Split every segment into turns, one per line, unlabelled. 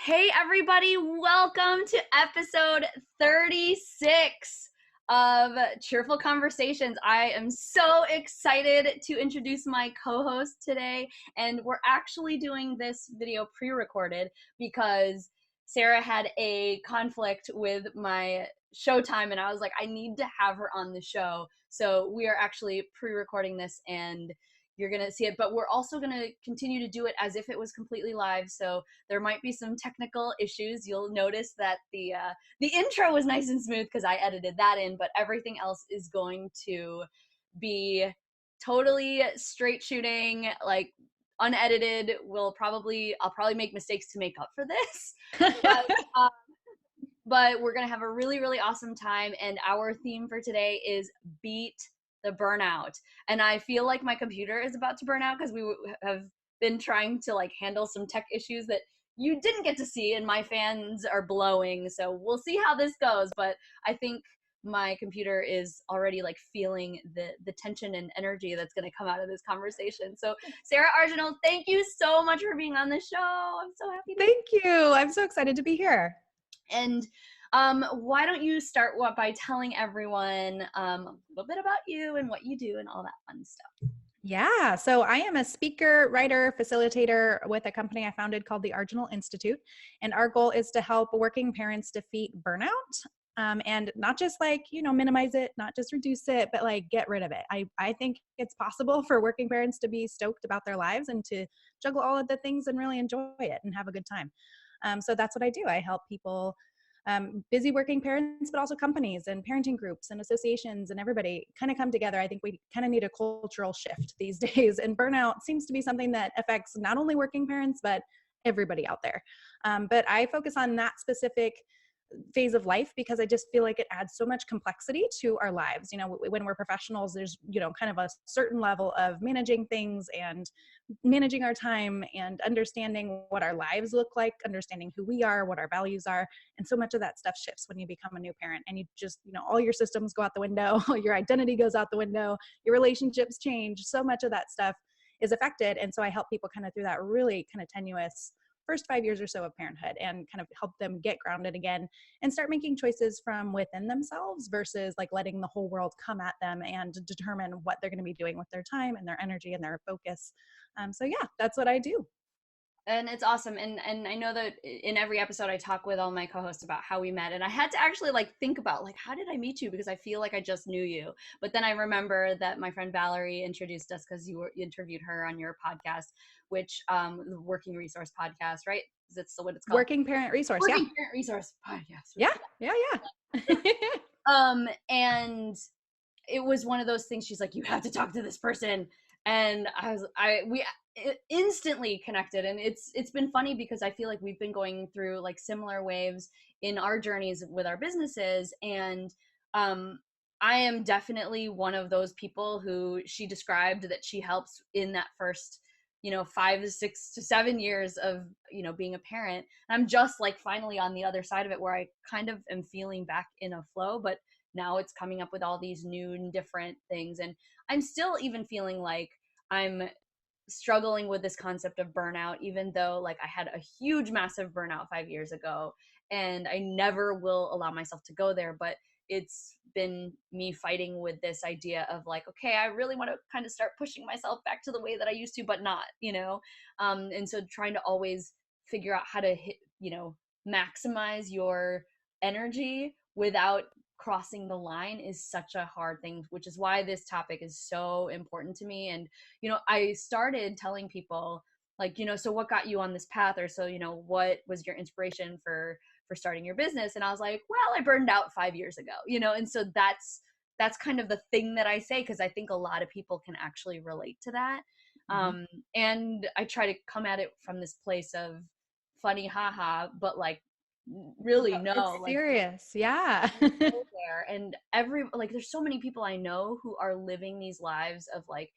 Hey, everybody, welcome to episode 36 of Cheerful Conversations. I am so excited to introduce my co-host today, and we're actually doing this video pre-recorded because Sarah had a conflict with my showtime, and I was like, I need to have her on the show. So we are actually pre-recording this, and you're going to see it, but we're also going to continue to do it as if it was completely live. So there might be some technical issues. You'll notice that the intro was nice and smooth because I edited that in, but everything else is going to be totally straight shooting, like unedited. I'll probably make mistakes to make up for this. But we're going to have a really, really awesome time. And our theme for today is beat the burnout. And I feel like my computer is about to burn out because we have been trying to like handle some tech issues that you didn't get to see, and my fans are blowing. So we'll see how this goes. But I think my computer is already like feeling the tension and energy that's going to come out of this conversation. So Sarah Argenal, thank you so much for being on the show. I'm so happy.
Thank you. I'm so excited to be here.
And why don't you start by telling everyone a little bit about you and what you do and all that fun stuff.
Yeah. So I am a speaker, writer, facilitator with a company I founded called the Argenal Institute. And our goal is to help working parents defeat burnout. And not just like, minimize it, not just reduce it, but like get rid of it. I think it's possible for working parents to be stoked about their lives and to juggle all of the things and really enjoy it and have a good time. So that's what I do. I help people, busy working parents, but also companies and parenting groups and associations and everybody kind of come together. I think we kind of need a cultural shift these days. And burnout seems to be something that affects not only working parents, but everybody out there. But I focus on that specific phase of life because I just feel like it adds so much complexity to our lives. When we're professionals, there's, kind of a certain level of managing things and managing our time and understanding what our lives look like, understanding who we are, what our values are. And so much of that stuff shifts when you become a new parent and you just, all your systems go out the window, your identity goes out the window, your relationships change. So much of that stuff is affected. And so I help people kind of through that really kind of tenuous first 5 years or so of parenthood and kind of help them get grounded again and start making choices from within themselves versus like letting the whole world come at them and determine what they're going to be doing with their time and their energy and their focus. So yeah, that's what I do.
And it's awesome. And I know that in every episode I talk with all my co-hosts about how we met. And I had to actually like think about like, how did I meet you? Because I feel like I just knew you. But then I remember that my friend Valerie introduced us because you interviewed her on your podcast, which the Working Resource Podcast, right? Is that still what it's called?
Working Parent Resource.
Working Parent Resource Podcast.
Yeah.
And it was one of those things. She's like, you have to talk to this person. And we instantly connected. And it's been funny because I feel like we've been going through like similar waves in our journeys with our businesses. And I am definitely one of those people who she described that she helps in that first 5 to 6 to 7 years of being a parent. And I'm just like finally on the other side of it where I kind of am feeling back in a flow, but now it's coming up with all these new and different things. And I'm still even feeling like I'm struggling with this concept of burnout, even though like I had a huge, massive burnout 5 years ago, and I never will allow myself to go there. But it's been me fighting with this idea of like, okay, I really want to kind of start pushing myself back to the way that I used to, but not, and so trying to always figure out how to maximize your energy without crossing the line is such a hard thing, which is why this topic is so important to me. And I started telling people like, so what got you on this path, or so what was your inspiration for starting your business? And I was like, well, I burned out 5 years ago, and so that's kind of the thing that I say, because I think a lot of people can actually relate to that. Mm-hmm. And I try to come at it from this place of funny haha, but like really
it's serious. Yeah.
there. And there's so many people I know who are living these lives of like,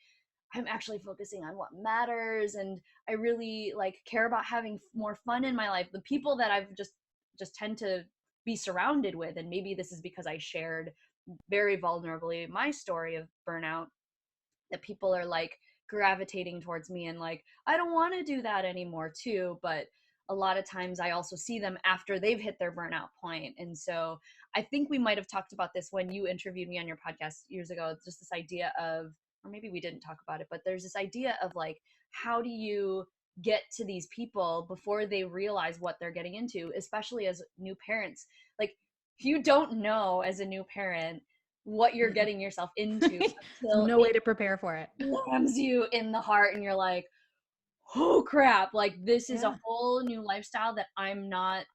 I'm actually focusing on what matters, and I really like care about having more fun in my life. The people that I've just tend to be surrounded with, and maybe this is because I shared very vulnerably my story of burnout, that people are like gravitating towards me and like, I don't want to do that anymore too. But a lot of times I also see them after they've hit their burnout point. And so I think we might have talked about this when you interviewed me on your podcast years ago, just this idea of, or maybe we didn't talk about it, but there's this idea of like, how do you get to these people before they realize what they're getting into, especially as new parents? Like, you don't know as a new parent what you're getting yourself into until
No way
it
to prepare for it.
slams you in the heart and you're like, oh crap, like this is a
Yeah.
whole new lifestyle that I'm not,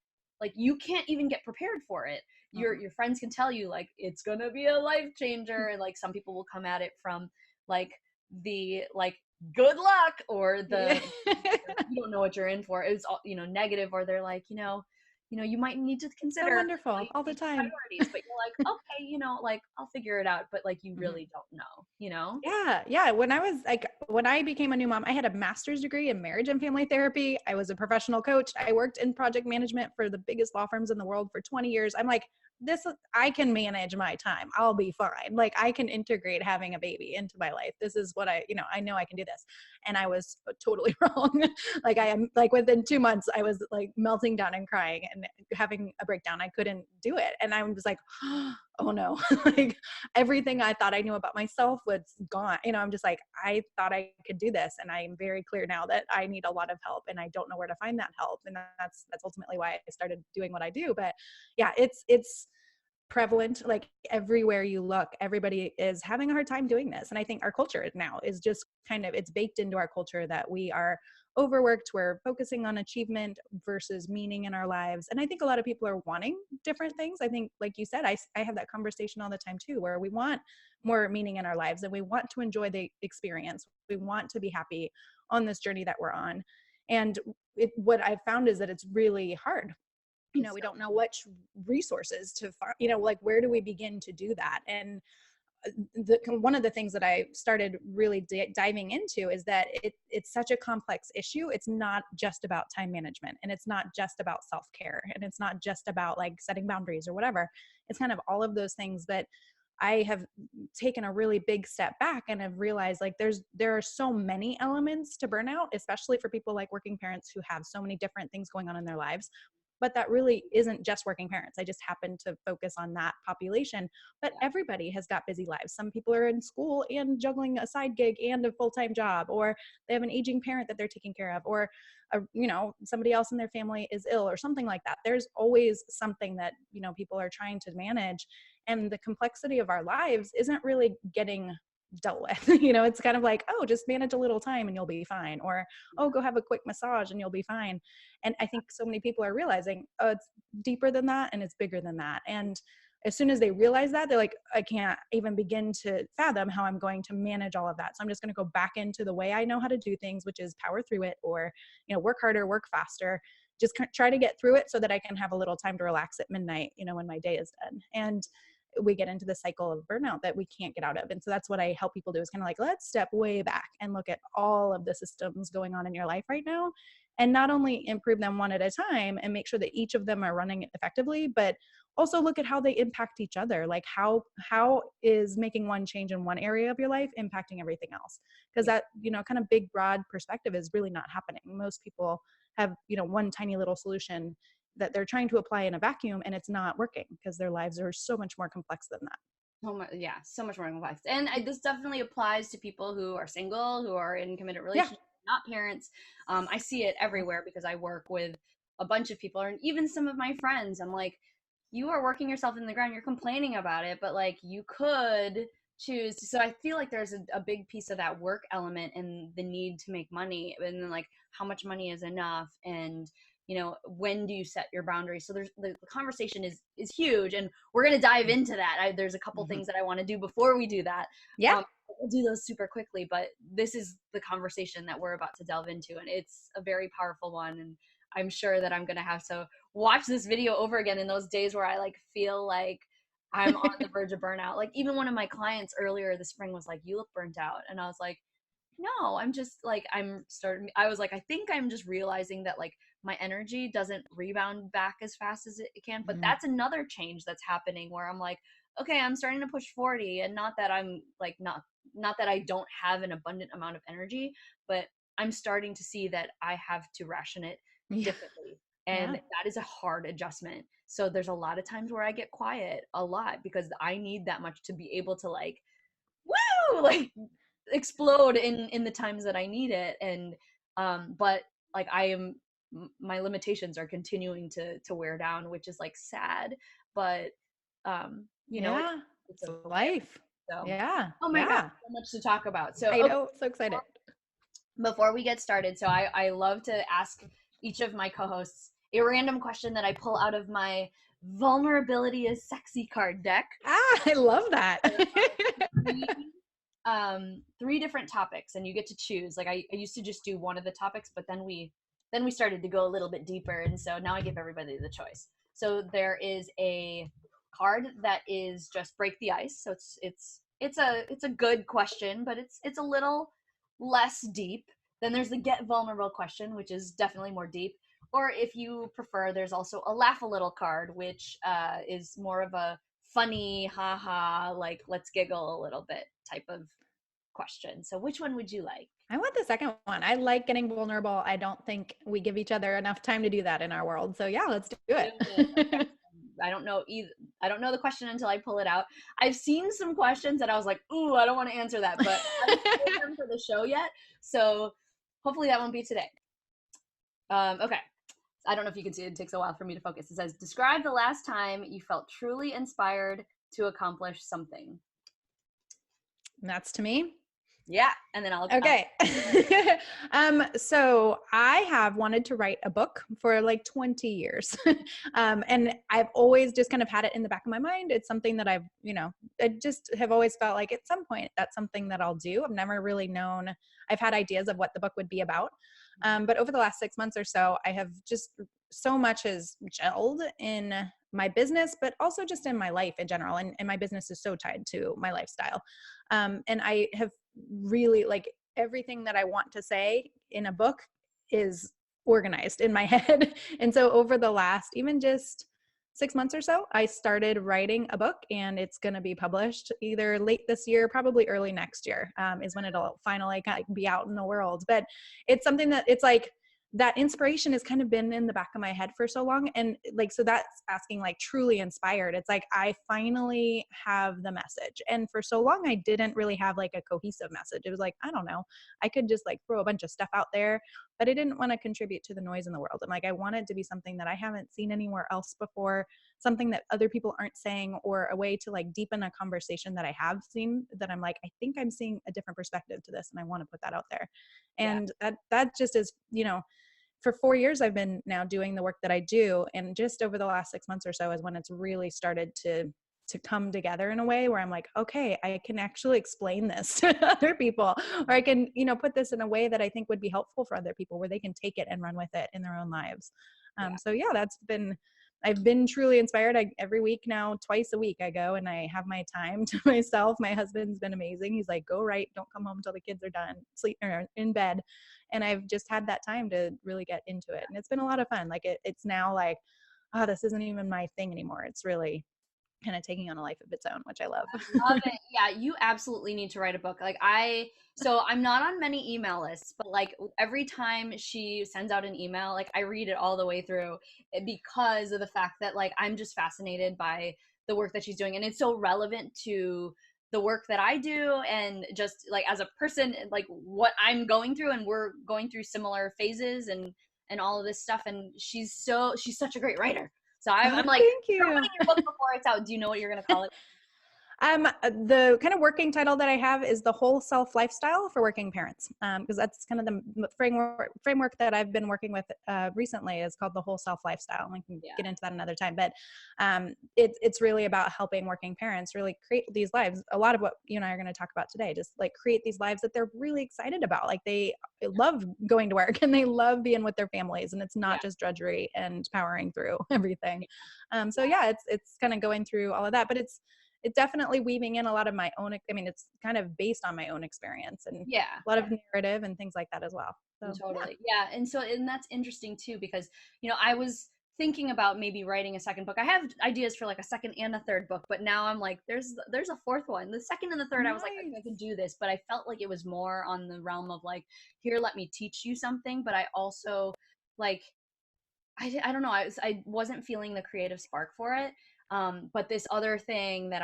like, you can't even get prepared for it. Your friends can tell you like it's gonna be a life changer, and like some people will come at it from like the like good luck, or
Yeah.
the you don't know what you're in for. It's all, negative, or they're like, you might need to
So
consider
wonderful
like
all the
these
time.
priorities, but you're like, okay, like I'll figure it out, but like you
Mhm.
really don't know.
Yeah, yeah. When I became a new mom, I had a master's degree in marriage and family therapy. I was a professional coach. I worked in project management for the biggest law firms in the world for 20 years. I'm like, I can manage my time. I'll be fine. Like, I can integrate having a baby into my life. This is what I know I can do this. And I was totally wrong. Like, I am like, within 2 months, I was like melting down and crying and having a breakdown. I couldn't do it. And I was like, oh no, like, everything I thought I knew about myself was gone. I'm just like, I thought I could do this. And I'm very clear now that I need a lot of help and I don't know where to find that help. And that's ultimately why I started doing what I do. But yeah, it's prevalent. Like, everywhere you look, everybody is having a hard time doing this. And I think our culture now is just kind of, it's baked into our culture that we are overworked. We're focusing on achievement versus meaning in our lives. And I think a lot of people are wanting different things. I think, like you said, I have that conversation all the time too, where we want more meaning in our lives and we want to enjoy the experience. We want to be happy on this journey that we're on. And what I've found is that it's really hard. We don't know which resources to find, like, where do we begin to do that? And one of the things that I started really diving into is that it's such a complex issue. It's not just about time management, and it's not just about self-care, and it's not just about like setting boundaries or whatever. It's kind of all of those things. But I have taken a really big step back and have realized, like, there are so many elements to burnout, especially for people like working parents who have so many different things going on in their lives. But that really isn't just working parents. I just happen to focus on that population. But
Yeah.
everybody has got busy lives. Some people are in school and juggling a side gig and a full-time job, or they have an aging parent that they're taking care of, or somebody else in their family is ill or something like that. There's always something that people are trying to manage, and the complexity of our lives isn't really getting dealt with. It's kind of like, oh, just manage a little time and you'll be fine, or oh, go have a quick massage and you'll be fine. And I think so many people are realizing, oh, it's deeper than that and it's bigger than that. And as soon as they realize that, they're like, I can't even begin to fathom how I'm going to manage all of that. So I'm just going to go back into the way I know how to do things, which is power through it, or work harder, work faster, just try to get through it so that I can have a little time to relax at midnight, when my day is done. And we get into the cycle of burnout that we can't get out of. And so that's what I help people do, is kind of like, let's step way back and look at all of the systems going on in your life right now, and not only improve them one at a time and make sure that each of them are running effectively, but also look at how they impact each other. Like, how is making one change in one area of your life impacting everything else? Because that, kind of big, broad perspective is really not happening. Most people have, one tiny little solution that they're trying to apply in a vacuum, and it's not working because their lives are so much more complex than that.
Oh my, yeah, so much more complex. And this definitely applies to people who are single, who are in committed
Yeah.
relationships, not parents. I see it everywhere because I work with a bunch of people, and even some of my friends. I'm like, you are working yourself in the ground. You're complaining about it, but like you could choose. So I feel like there's a big piece of that work element and the need to make money, and then like how much money is enough, and when do you set your boundaries? So there's the conversation is huge, and we're going to dive into that. There's a couple
Mm-hmm.
things that I want to do before we do that.
Yeah.
We'll do those super quickly, but this is the conversation that we're about to delve into, and it's a very powerful one. And I'm sure that I'm going to have to watch this video over again in those days where I like feel like I'm on the verge of burnout. Like, even one of my clients earlier this spring was like, you look burnt out. And I was like, no, I'm just like, I was like, I think I'm just realizing that like my energy doesn't rebound back as fast as it can. But
Mm-hmm.
that's another change that's happening where I'm like, okay, I'm starting to push 40, and not that I'm like, not that I don't have an abundant amount of energy, but I'm starting to see that I have to ration it
Yeah.
differently. And
Yeah.
that is a hard adjustment. So there's a lot of times where I get quiet a lot because I need that much to be able to like, woo, like explode in the times that I need it. And but like my limitations are continuing to wear down, which is like sad, but you know,
Yeah.
it's
It's
a
life.
so
Yeah.
oh my god,
Yeah.
so much to talk about. So
I
okay,
know. So excited.
before we get started, so I love to ask each of my co-hosts a random question that I pull out of my vulnerability is sexy card deck.
Ah, I love that.
Three, three different topics, and you get to choose. Like I used to just do one of the topics, but then we started to go a little bit deeper, and so now I give everybody the choice. So there is a card that is just break the ice. So it's a good question, but it's a little less deep. Then there's the get vulnerable question, which is definitely more deep. Or if you prefer, there's also a laugh a little card, which is more of a funny, haha, like let's giggle a little bit type of question. So which one would you like?
I want the second one. I like getting vulnerable. I don't think we give each other enough time to do that in our world. So yeah, let's do
Do it. Okay.
it.
I don't know either. I don't know the question until I pull it out. I've seen some questions that I was like, "Ooh, I don't want to answer that," but I haven't pulled them for the show yet. So hopefully that won't be today. Okay. I don't know if you can see it. It takes a while for me to focus. It says, "Describe the last time you felt truly inspired to accomplish something."
That's to me.
Yeah, and then I'll.
Okay. So I have wanted to write a book for like 20 years. And I've always just kind of had it in the back of my mind. It's something that I just have always felt like at some point that's something that I'll do. I've never really known, I've had ideas of what the book would be about. But over the last 6 months or so, I have just so much has gelled in my business, but also just in my life in general. And my business is so tied to my lifestyle. And I have really like everything that I want to say in a book is organized in my head. And so over the last even just 6 months or so, I started writing a book, and it's going to be published either late this year, probably early next year, is when it'll finally kind of be out in the world. But it's something that it's like that inspiration has kind of been in the back of my head for so long. And like, so that's asking like truly inspired. It's like, I finally have the message. And for so long, I didn't really have like a cohesive message. It was like, I don't know, I could just like throw a bunch of stuff out there, but I didn't want to contribute to the noise in the world. And like, I wanted to be something that I haven't seen anywhere else before, something that other people aren't saying, or a way to like deepen a conversation that I have seen that I'm like, I think I'm seeing a different perspective to this, and I want to put that out there.
Yeah.
And that just is, for 4 years I've been now doing the work that I do. And just over the last 6 months or so is when it's really started to come together in a way where I'm like, okay, I can actually explain this to other people, or I can, put this in a way that I think would be helpful for other people, where they can take it and run with it in their own lives.
Yeah.
So yeah, I've been truly inspired. Every week now, twice a week, I go and I have my time to myself. My husband's been amazing. He's like, go write, don't come home until the kids are done, sleep or in bed. And I've just had that time to really get into it. And it's been a lot of fun. Like it's now like, oh, this isn't even my thing anymore. It's really kind of taking on a life of its own, which I love.
Love it. Yeah, you absolutely need to write a book. So I'm not on many email lists, but like every time she sends out an email, like I read it all the way through because of the fact that like I'm just fascinated by the work that she's doing, and it's so relevant to the work that I do, and just like as a person, like what I'm going through, and we're going through similar phases and all of this stuff. And she's such a great writer. So I'm
Oh,
like,
thank
start
you.
putting your book before it's out. Do you know what you're gonna call it?
The kind of working title that I have is The Whole Self Lifestyle for Working Parents, because that's kind of the framework that I've been working with recently, is called The Whole Self Lifestyle. We can get into that another time, but it's really about helping working parents really create these lives. A lot of what you and I are going to talk about today, just like create these lives that they're really excited about. Like they love going to work and they love being with their families, and it's not just drudgery and powering through everything. So yeah, it's kind of going through all of that, but it's definitely weaving in a lot of my own, I mean, it's kind of based on my own experience and
Yeah.
a lot of narrative and things like that as well. So
Totally. Yeah. And that's interesting too, because, I was thinking about maybe writing a second book. I have ideas for like a second and a third book, but now I'm like, there's a fourth one. The second and the third, I was like,
nice.
I could do this, but I felt like it was more on the realm of like, here, let me teach you something. But I also like, I don't know. I wasn't feeling the creative spark for it. But this other thing that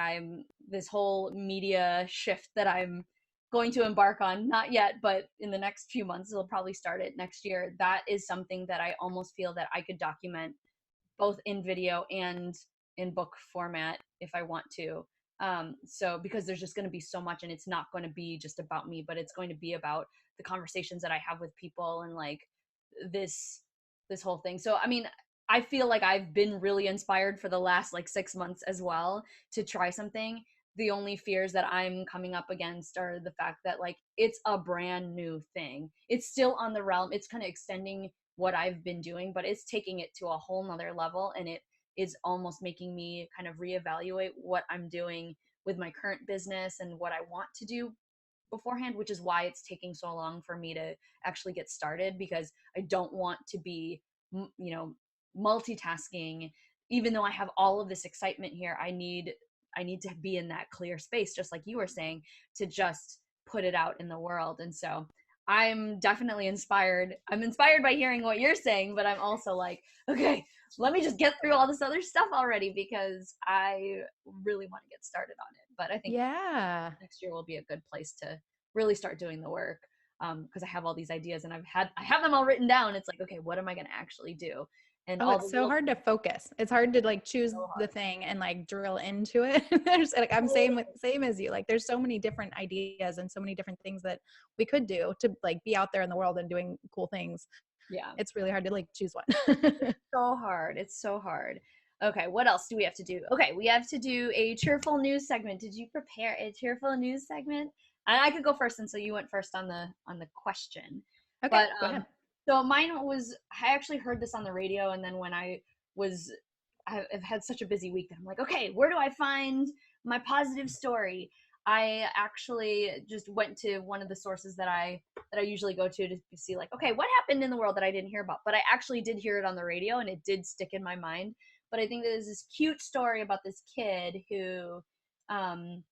this whole media shift that I'm going to embark on, not yet, but in the next few months, it'll probably start it next year. That is something that I almost feel that I could document both in video and in book format if I want to. So because there's just going to be so much, and it's not going to be just about me, but it's going to be about the conversations that I have with people and like this this whole thing. So I mean, I feel like I've been really inspired for the last like 6 months as well to try something. The only fears that I'm coming up against are the fact that like it's a brand new thing. It's still on the realm. It's kind of extending what I've been doing, but it's taking it to a whole nother level, and it is almost making me kind of reevaluate what I'm doing with my current business and what I want to do beforehand, which is why it's taking so long for me to actually get started, because I don't want to be, multitasking. Even though I have all of this excitement here, I need to be in that clear space, just like you were saying, to just put it out in the world. And so I'm definitely inspired. I'm inspired by hearing what you're saying, but I'm also like, okay, let me just get through all this other stuff already because I really want to get started on it. But I think
Yeah.
next year will be a good place to really start doing the work, because I have all these ideas and I have them all written down. It's like, okay, what am I going to actually do? And
Oh,
all the
it's so
little
hard to focus. It's hard to like choose
so
the
hard.
thing and like drill into it. There's like I'm same as you. Like there's so many different ideas and so many different things that we could do to like be out there in the world and doing cool things.
Yeah,
It's really hard to like choose one.
so hard. It's so hard. Okay, what else do we have to do? Okay, we have to do a cheerful news segment. Did you prepare a cheerful news segment? And I could go first, and so you went first on the question.
Okay,
But
go ahead.
so mine was, I actually heard this on the radio, and then when was I've had such a busy week that I'm like, okay, where do I find my positive story? I actually just went to one of the sources that I usually go to see like, okay, what happened in the world that I didn't hear about? But I actually did hear it on the radio, and it did stick in my mind. But I think there's this cute story about this kid who um,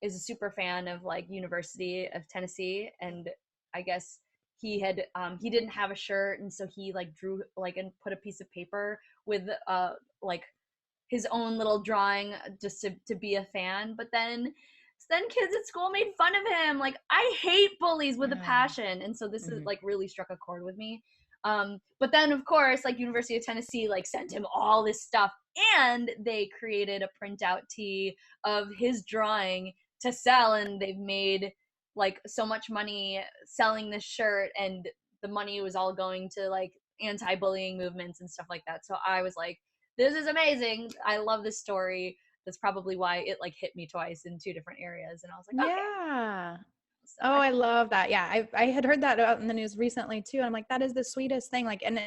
is a super fan of like University of Tennessee, and I guess he didn't have a shirt, and so he like drew like and put a piece of paper with like his own little drawing just to be a fan. But then kids at school made fun of him. Like, I hate bullies with a passion, and so this is
Mhm.
like really struck a chord with me. But then of course, like University of Tennessee like sent him all this stuff, and they created a printout tee of his drawing to sell, and they've made like so much money selling this shirt, and the money was all going to like anti-bullying movements and stuff like that. So I was like, this is amazing. I love this story. That's probably why it like hit me twice in two different areas, and I was like, okay.
Yeah.
So
Oh,
I
I love that. Yeah, I had heard that out in the news recently too. I'm like, that is the sweetest thing. Like, and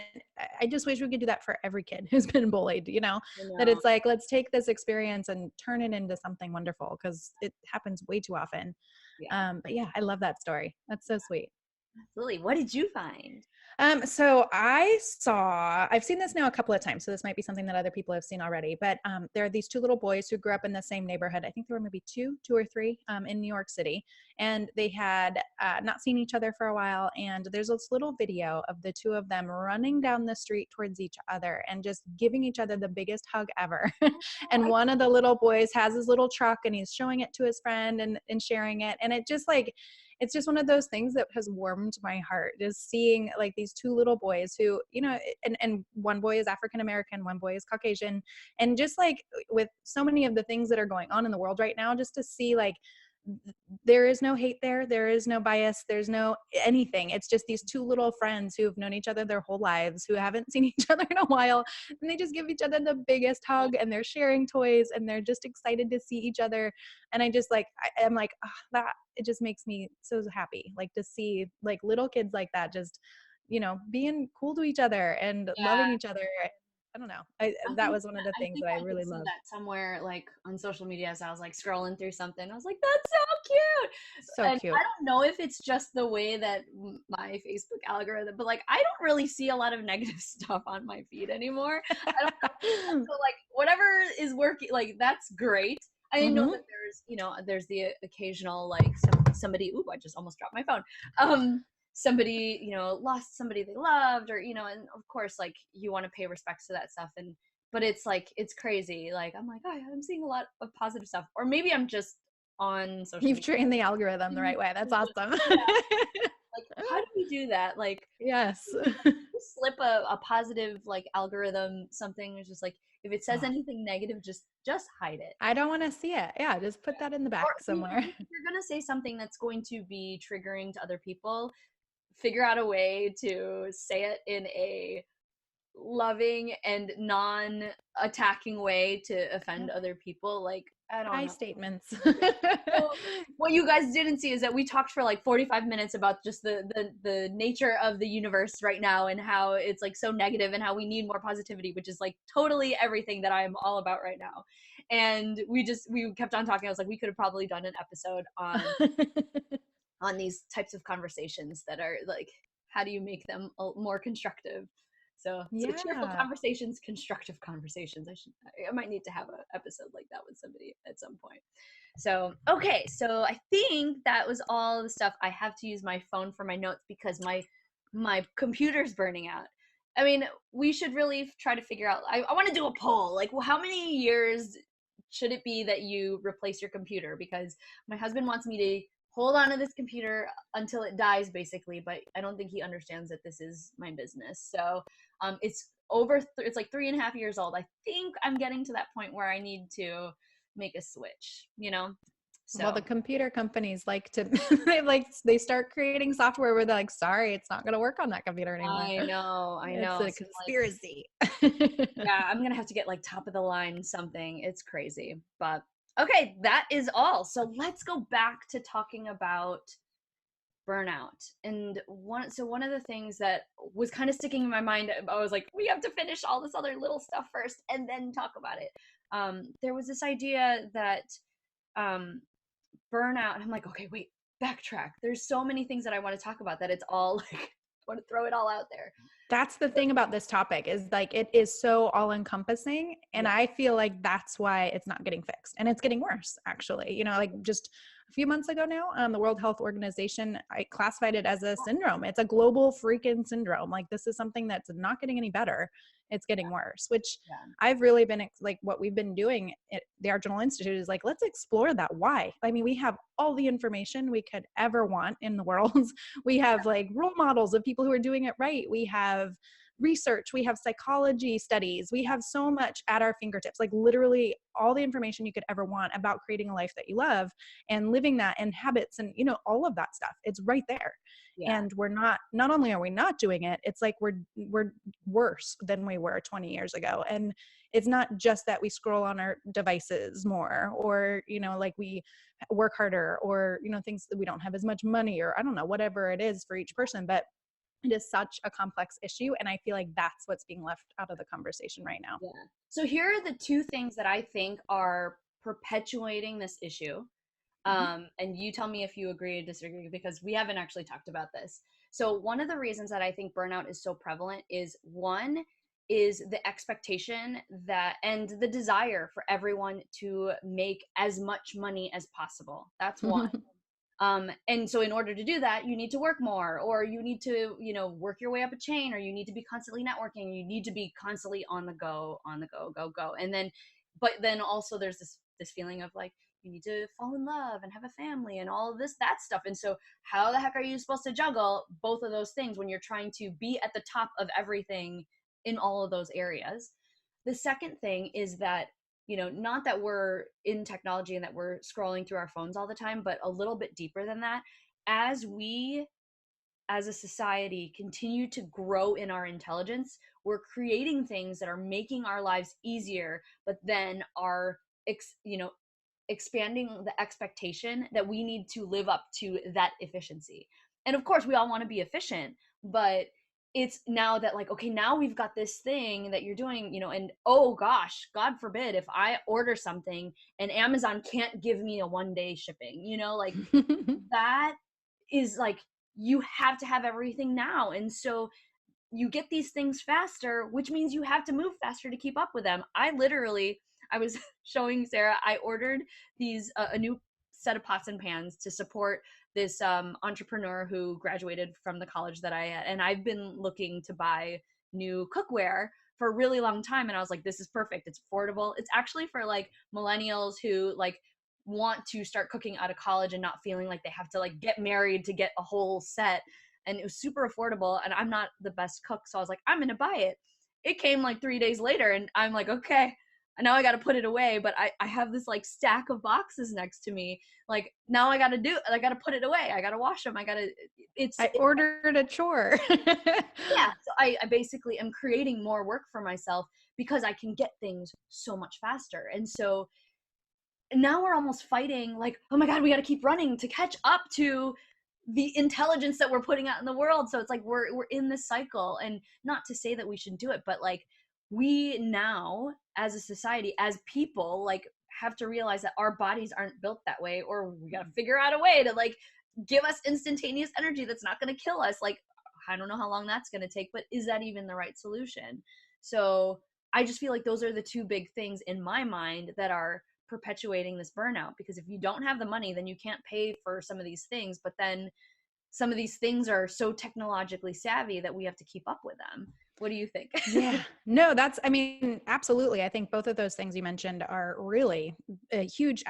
I just wish we could do that for every kid who's been bullied. You know, that
know.
it's like let's take this experience and turn it into something wonderful because it happens way too often.
Yeah,
But yeah, I love that story. That's so sweet.
absolutely. What did you find?
So I've seen this now a couple of times, so this might be something that other people have seen already, but there are these two little boys who grew up in the same neighborhood. I think there were maybe two or three in New York City, and they had not seen each other for a while. And there's this little video of the two of them running down the street towards each other and just giving each other the biggest hug ever. And
I,
one of the little boys has his little truck and he's showing it to his friend and sharing it. And it just like, it's just one of those things that has warmed my heart, just seeing like these two little boys who, you know, and one boy is African American, one boy is Caucasian. And just like with so many of the things that are going on in the world right now, just to see like there is no hate there is no bias, there's no anything. It's just these two little friends who have known each other their whole lives, who haven't seen each other in a while, and they just give each other the biggest hug, and they're sharing toys, and they're just excited to see each other. And I just like I'm like, oh, that it just makes me so happy, like to see like little kids like that just, you know, being cool to each other and loving
yeah,
each other. I don't know,
I
that
think
was one of the
I
things
think
that I
I did
really
see
love.
that somewhere like on social media as I was like scrolling through something. I was like, that's so cute.
So
And I
cute.
don't know if it's just the way that my Facebook algorithm, but like I don't really see a lot of negative stuff on my feed anymore. I don't know. So like whatever is working, like that's great. I know
Hmm.
that there's the occasional like somebody. Ooh, I just almost dropped my phone. Um, somebody, lost somebody they loved, or, and of course, like, you want to pay respects to that stuff. But it's like, it's crazy. Like, I'm like, oh, I'm seeing a lot of positive stuff. Or maybe I'm just on social
You've
media.
trained the algorithm the right way. That's awesome.
Like, how do we do that? Like,
Yes.
slip a positive, like, algorithm something. It's just like, if it says
Oh,
anything negative, just hide it.
I don't want to see it. Yeah, just put that in the
Or
back somewhere.
if you're gonna say something that's going to be triggering to other people, figure out a way to say it in a loving and non-attacking way to offend other people. Like, I don't
I
know.
statements.
So what you guys didn't see is that we talked for like 45 minutes about just the nature of the universe right now, and how it's like so negative, and how we need more positivity, which is like totally everything that I'm all about right now. And we kept on talking. I was like, we could have probably done an episode on these types of conversations that are like, how do you make them more constructive? So cheerful
Yeah.
conversations, constructive conversations. I might need to have an episode like that with somebody at some point. So, okay, so I think that was all the stuff. I have to use my phone for my notes because my computer's burning out. I mean, we should really try to figure out. I want to do a poll. Like, well, how many years should it be that you replace your computer? Because my husband wants me to hold on to this computer until it dies, basically, but I don't think he understands that this is my business. So it's it's like 3.5 years old. I think I'm getting to that point where I need to make a switch.
Well, the
So
computer companies like to they start creating software where they're like, sorry, it's not going to work on that computer anymore.
I
It's
know.
a
So
conspiracy.
yeah, I'm gonna have to get like top of the line something. It's crazy. But okay, that is all. So let's go back to talking about burnout. And one of the things that was kind of sticking in my mind, I was like, we have to finish all this other little stuff first and then talk about it. There was this idea that um burnout, I'm like, okay, wait, backtrack. There's so many things that I want to talk about that it's all like, I want to throw it all out there.
That's the thing about this topic is like it is so all encompassing, and
Yeah.
I feel like that's why it's not getting fixed, and it's getting worse actually. Like just a few months ago now, the World Health Organization, I classified it as a syndrome. It's a global freaking syndrome. Like this is something that's not getting any better. It's getting worse, which
Yeah.
I've really been like what we've been doing at the Argenal Institute is like, let's explore that. Why? I mean, we have all the information we could ever want in the world. We have like role models of people who are doing it right. We have research, we have psychology studies, we have so much at our fingertips, like literally all the information you could ever want about creating a life that you love and living that, and habits, and all of that stuff. It's right there.
Yeah.
And we're not only are we not doing it, it's like we're worse than we were 20 years ago. And it's not just that we scroll on our devices more, or like we work harder, or things that we don't have as much money, or I don't know, whatever it is for each person. But it is such a complex issue, and I feel like that's what's being left out of the conversation right now.
Yeah. So here are the two things that I think are perpetuating this issue.
Mhm.
And you tell me if you agree or disagree, because we haven't actually talked about this. So one of the reasons that I think burnout is so prevalent is, one is the expectation that, and the desire for everyone to make as much money as possible. That's one. And so in order to do that, you need to work more, or you need to, work your way up a chain, or you need to be constantly networking. You need to be constantly on the go, go, go. And then, but then also there's this feeling of like, you need to fall in love and have a family and all of that stuff. And so how the heck are you supposed to juggle both of those things when you're trying to be at the top of everything in all of those areas? The second thing is that, not that we're in technology and that we're scrolling through our phones all the time, but a little bit deeper than that. As we, as a society, continue to grow in our intelligence, we're creating things that are making our lives easier, but then are, expanding the expectation that we need to live up to that efficiency. And of course, we all want to be efficient, but it's now that, like, okay, now we've got this thing that you're doing, and oh gosh, God forbid if I order something and Amazon can't give me a 1 day shipping, like that is like, you have to have everything now. And so you get these things faster, which means you have to move faster to keep up with them. I was showing Sarah, I ordered these, a new set of pots and pans to support this entrepreneur who graduated from the college that I at, and I've been looking to buy new cookware for a really long time, and I was like, this is perfect. It's affordable. It's actually for like millennials who like want to start cooking out of college and not feeling like they have to like get married to get a whole set. And it was super affordable, and I'm not the best cook, so I was like, I'm gonna buy it. It came like 3 days later, and I'm like, okay, now I gotta put it away. But I have this like stack of boxes next to me. Like now I gotta put it away. I gotta wash them.
I ordered a chore.
Yeah. So I basically am creating more work for myself because I can get things so much faster. And so now we're almost fighting like, oh my God, we got to keep running to catch up to the intelligence that we're putting out in the world. So it's like we're in this cycle, and not to say that we should do it, but like we now as a society, as people, like have to realize that our bodies aren't built that way, or we got to figure out a way to like give us instantaneous energy that's not going to kill us. Like I don't know how long that's going to take, but is that even the right solution? So I just feel like those are the two big things in my mind that are perpetuating this burnout, because if you don't have the money, then you can't pay for some of these things, but then some of these things are so technologically savvy that we have to keep up with them. What do you think?
Yeah, no, I mean, absolutely. I think both of those things you mentioned are really huge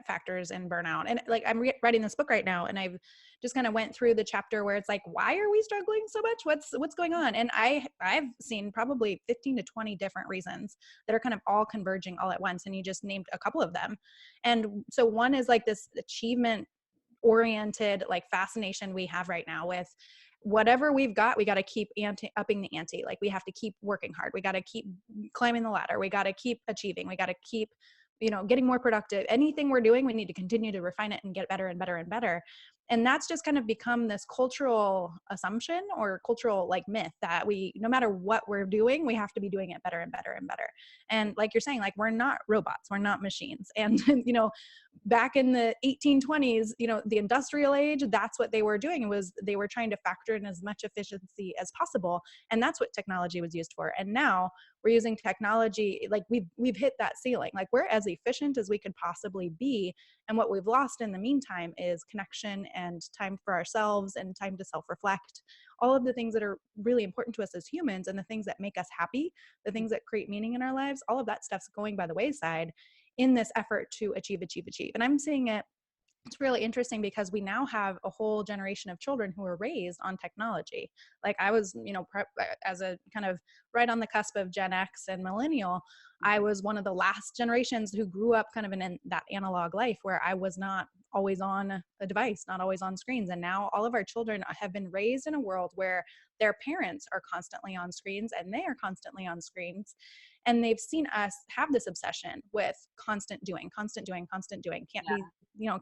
factors in burnout. And like, I'm writing this book right now, and I've just kind of went through the chapter where it's like, why are we struggling so much? What's going on? And I've seen probably 15 to 20 different reasons that are kind of all converging all at once. And you just named a couple of them. And so one is like this achievement oriented like fascination we have right now with whatever we've got. We got to keep upping the ante. Like we have to keep working hard. We got to keep climbing the ladder. We got to keep achieving. We got to keep, getting more productive. Anything we're doing, we need to continue to refine it and get better and better and better. And that's just kind of become this cultural assumption or cultural like myth that no matter what we're doing, we have to be doing it better and better and better. And like you're saying, like we're not robots, we're not machines. And, back in the 1820s, the industrial age, that's what they were doing, was they were trying to factor in as much efficiency as possible. And that's what technology was used for. And now we're using technology, like we've hit that ceiling. Like we're as efficient as we could possibly be. And what we've lost in the meantime is connection and time for ourselves and time to self-reflect. All of the things that are really important to us as humans and the things that make us happy, the things that create meaning in our lives, all of that stuff's going by the wayside in this effort to achieve. And I'm seeing it's really interesting because we now have a whole generation of children who were raised on technology. Like I was, as a kind of right on the cusp of Gen X and millennial, I was one of the last generations who grew up kind of in that analog life where I was not always on a device, not always on screens. And now all of our children have been raised in a world where their parents are constantly on screens and they are constantly on screens. And they've seen us have this obsession with constant doing.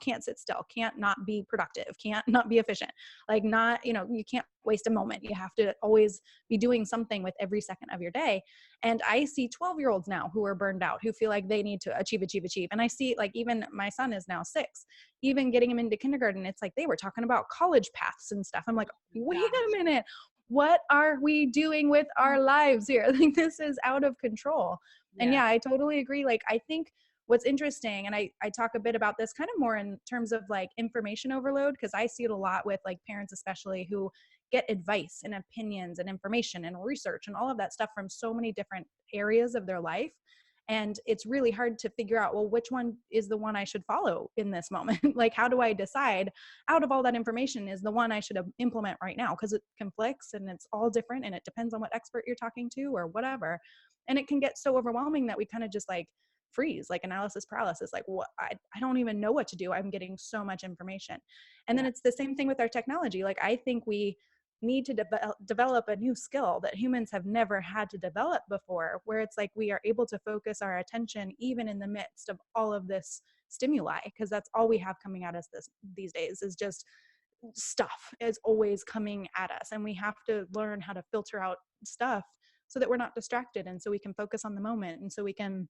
Can't sit still, can't not be productive, can't not be efficient, like not, you can't waste a moment. You have to always be doing something with every second of your day. And I see 12-year-olds now who are burned out, who feel like they need to achieve. And I see like even my son is now 6, even getting him into kindergarten. It's like they were talking about college paths and stuff. I'm like, wait a minute. What are we doing with our lives here? Like this is out of control. And yeah, I totally agree. Like I think what's interesting, and I talk a bit about this kind of more in terms of like information overload, because I see it a lot with like parents, especially, who get advice and opinions and information and research and all of that stuff from so many different areas of their life. And it's really hard to figure out, well, which one is the one I should follow in this moment? Like, how do I decide out of all that information is the one I should implement right now? Because it conflicts and it's all different and it depends on what expert you're talking to or whatever. And it can get so overwhelming that we kind of just like freeze, like analysis paralysis, like what I don't even know what to do. I'm getting so much information. And then it's the same thing with our technology. Like I think we need to develop a new skill that humans have never had to develop before, where it's like we are able to focus our attention even in the midst of all of this stimuli, because that's all we have coming at us these days is just stuff is always coming at us, and we have to learn how to filter out stuff so that we're not distracted, and so we can focus on the moment, and so we can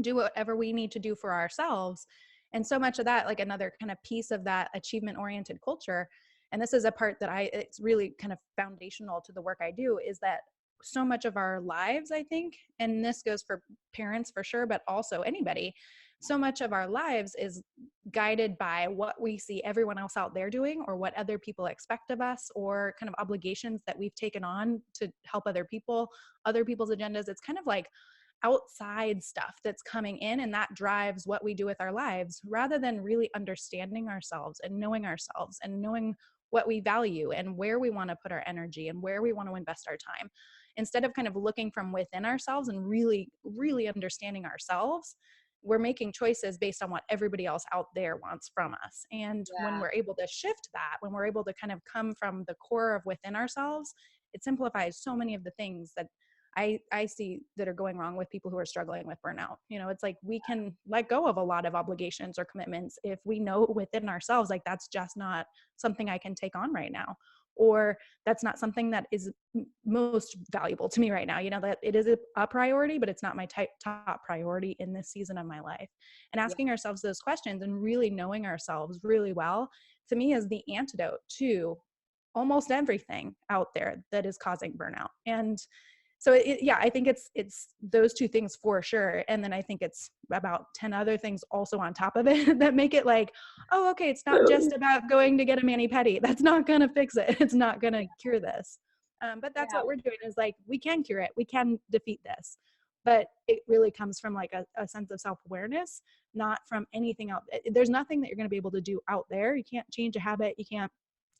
do whatever we need to do for ourselves. And so much of that, like another kind of piece of that achievement oriented culture, and this is a part that it's really kind of foundational to the work I do, is that so much of our lives, I think, and this goes for parents for sure, but also anybody, so much of our lives is guided by what we see everyone else out there doing, or what other people expect of us, or kind of obligations that we've taken on to help other people, other people's agendas. It's kind of like outside stuff that's coming in, and that drives what we do with our lives, rather than really understanding ourselves and knowing what we value and where we want to put our energy and where we want to invest our time. Instead of kind of looking from within ourselves and really, really understanding ourselves, we're making choices based on what everybody else out there wants from us. And when
Yeah.
we're able to shift that, when we're able to kind of come from the core of within ourselves, it simplifies so many of the things that I see that are going wrong with people who are struggling with burnout. You know, it's like we can let go of a lot of obligations or commitments if we know within ourselves, like, that's just not something I can take on right now, or that's not something that is most valuable to me right now. You know, that it is a priority, but it's not my top priority in this season of my life. And
Yeah.
asking ourselves those questions and really knowing ourselves really well, to me, is the antidote to almost everything out there that is causing burnout. And so yeah, I think it's those two things for sure. And then I think it's about 10 other things also on top of it that make it like, oh, okay, it's not just about going to get a mani-pedi. That's not going to fix it. It's not going to cure this. But that's
Yeah.
what we're doing, is like, we can cure it. We can defeat this. But it really comes from like a sense of self-awareness, not from anything else. There's nothing that you're going to be able to do out there. You can't change a habit. You can't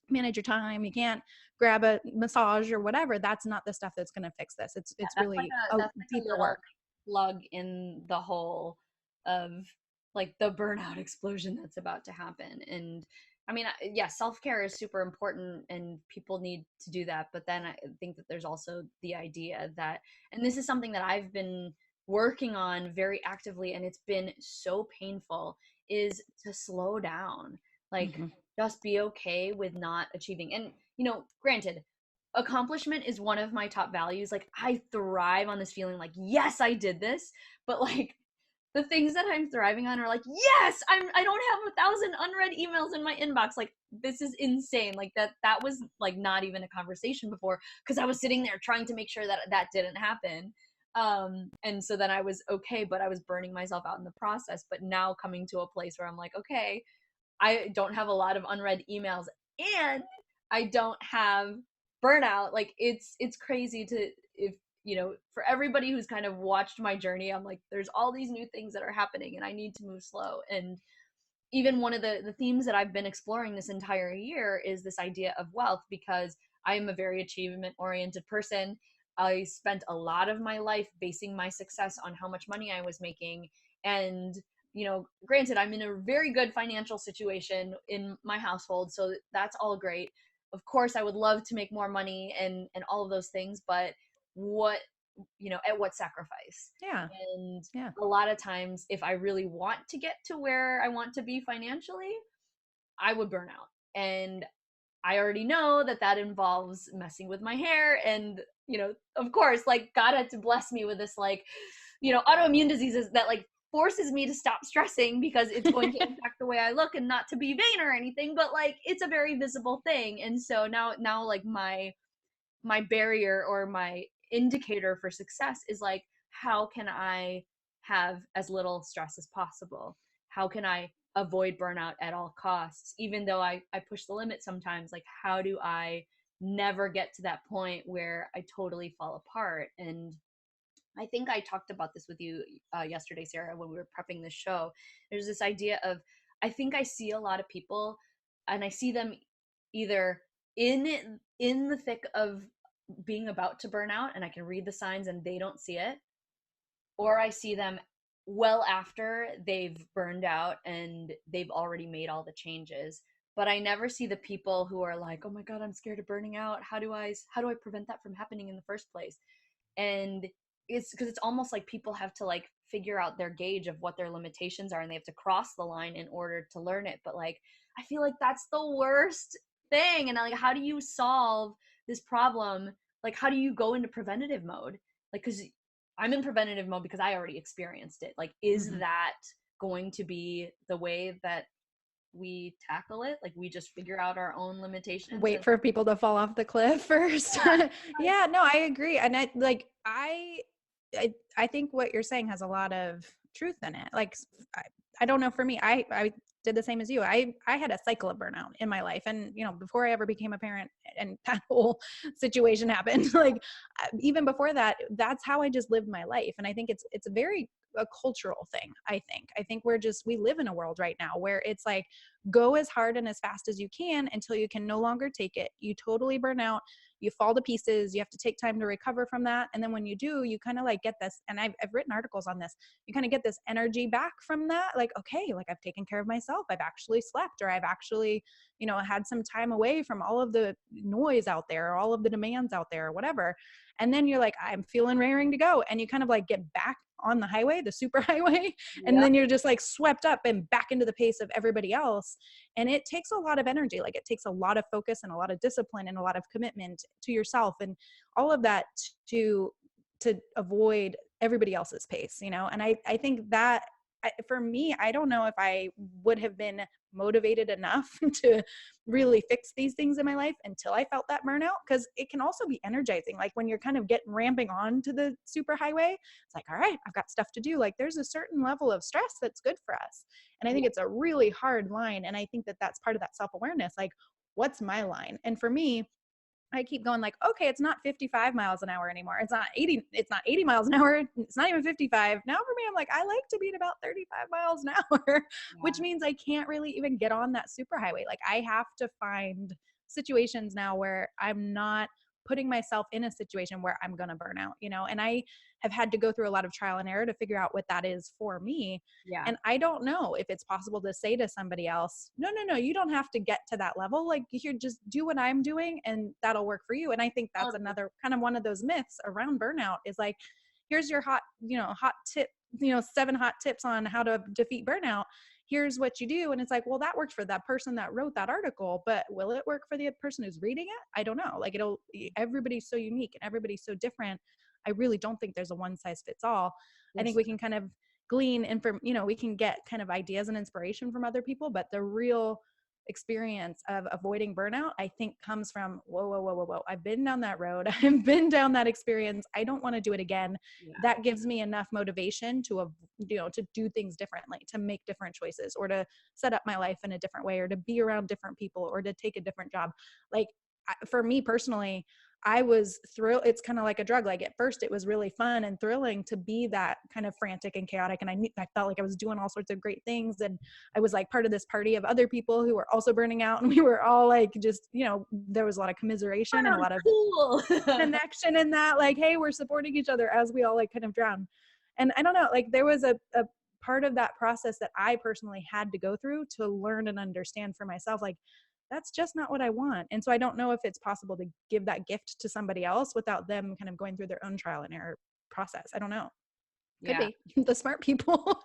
manage your time. You can't grab a massage or whatever. That's not the stuff that's going to fix this.
Yeah,
It's really a
that's like a
deeper
little
work.
plug in the hole of like the burnout explosion that's about to happen. And I mean, yeah, self-care is super important and people need to do that, but then I think that there's also the idea that, and this is something that I've been working on very actively and it's been so painful, is to slow down. Like,
Mm-hmm.
just be okay with not achieving. And granted, accomplishment is one of my top values. Like, I thrive on this feeling like, yes, I did this. But like, the things that I'm thriving on are like, yes, I don't have 1,000 unread emails in my inbox. Like, this is insane. Like, that was like not even a conversation before, because I was sitting there trying to make sure that that didn't happen. And so then I was okay, but I was burning myself out in the process. But now coming to a place where I'm like, okay, I don't have a lot of unread emails and I don't have burnout. Like, it's crazy to, if for everybody who's kind of watched my journey, I'm like, there's all these new things that are happening and I need to move slow. And even one of the themes that I've been exploring this entire year is this idea of wealth, because I am a very achievement oriented person. I spent a lot of my life basing my success on how much money I was making. And, granted, I'm in a very good financial situation in my household. So that's all great. Of course, I would love to make more money and all of those things, but what, at what sacrifice?
Yeah.
And
Yeah.
a lot of times, if I really want to get to where I want to be financially, I would burn out. And I already know that that involves messing with my hair. And, of course, like, God had to bless me with this, like, autoimmune diseases that, like, forces me to stop stressing because it's going to impact the way I look, and not to be vain or anything, but like, it's a very visible thing. And so now like my barrier or my indicator for success is like, how can I have as little stress as possible? How can I avoid burnout at all costs? Even though I push the limit sometimes, like, how do I never get to that point where I totally fall apart? And I think I talked about this with you yesterday, Sarah, when we were prepping the show. There's this idea of, I think I see a lot of people, and I see them either in the thick of being about to burn out, and I can read the signs and they don't see it, or I see them well after they've burned out and they've already made all the changes. But I never see the people who are like, "Oh my god, I'm scared of burning out. How do I prevent that from happening in the first place?" And it's because it's almost like people have to like figure out their gauge of what their limitations are, and they have to cross the line in order to learn it. But like, I feel like that's the worst thing. And like, how do you solve this problem? Like, how do you go into preventative mode? Like, because I'm in preventative mode because I already experienced it. Like, is
Mm-hmm.
that going to be the way that we tackle it? Like, we just figure out our own limitations
Wait
and
for people to fall off the cliff first.
yeah,
Yeah, no, I agree. And I think what you're saying has a lot of truth in it. Like, I don't know, for me, I did the same as you. I had a cycle of burnout in my life. And, before I ever became a parent and that whole situation happened, like even before that, that's how I just lived my life. And I think it's a cultural thing. I think we live in a world right now where it's like, go as hard and as fast as you can until you can no longer take it. You totally burn out, you fall to pieces, you have to take time to recover from that. And then when you do, you kind of like get this, and I've written articles on this, you kind of get this energy back from that. Like, okay, like I've taken care of myself. I've actually slept, or I've actually, had some time away from all of the noise out there, or all of the demands out there, or whatever. And then you're like, I'm feeling raring to go. And you kind of like get back on the highway, the super highway. And
Yep.
then you're just like swept up and back into the pace of everybody else. And it takes a lot of energy. Like it takes a lot of focus and a lot of discipline and a lot of commitment to yourself and all of that to avoid everybody else's pace, And I think that for me, I don't know if I would have been motivated enough to really fix these things in my life until I felt that burnout, because it can also be energizing. Like when you're kind of ramping on to the super highway, it's like, all right, I've got stuff to do. Like there's a certain level of stress that's good for us. And I think it's a really hard line. And I think that that's part of that self-awareness. Like, what's my line? And for me, I keep going like, okay, it's not 55 miles an hour anymore. It's not 80 miles an hour. It's not even 55. Now for me, I'm like, I like to be at about 35 miles an hour, which
Yeah.
means I can't really even get on that super highway. Like I have to find situations now where I'm not putting myself in a situation where I'm going to burn out, and I have had to go through a lot of trial and error to figure out what that is for me.
Yeah.
And I don't know if it's possible to say to somebody else, no, you don't have to get to that level. Like here, just do what I'm doing and that'll work for you. And I think that's
Totally.
another kind of one of those myths around burnout is like, here's your hot tip, 7 hot tips on how to defeat burnout. Here's what you do. And it's like, well, that worked for that person that wrote that article, but will it work for the person who's reading it? I don't know. Like everybody's so unique and everybody's so different. I really don't think there's a one size fits all. I think
Yes.
we can kind of glean we can get kind of ideas and inspiration from other people, but the real experience of avoiding burnout, I think, comes from whoa. I've been down that road. I've been down that experience. I don't want to do it again.
Yeah.
That gives me enough motivation to do things differently, to make different choices, or to set up my life in a different way, or to be around different people, or to take a different job. Like for me personally, I was thrilled. It's kind of like a drug. Like at first it was really fun and thrilling to be that kind of frantic and chaotic. And I felt like I was doing all sorts of great things. And I was like part of this party of other people who were also burning out. And we were all like, just, there was a lot of commiseration and a lot of
Cool.
connection in that, like, hey, we're supporting each other as we all like kind of drown. And I don't know, like there was a part of that process that I personally had to go through to learn and understand for myself, like, that's just not what I want. And so I don't know if it's possible to give that gift to somebody else without them kind of going through their own trial and error process. I don't know. Could
Yeah.
be the smart people.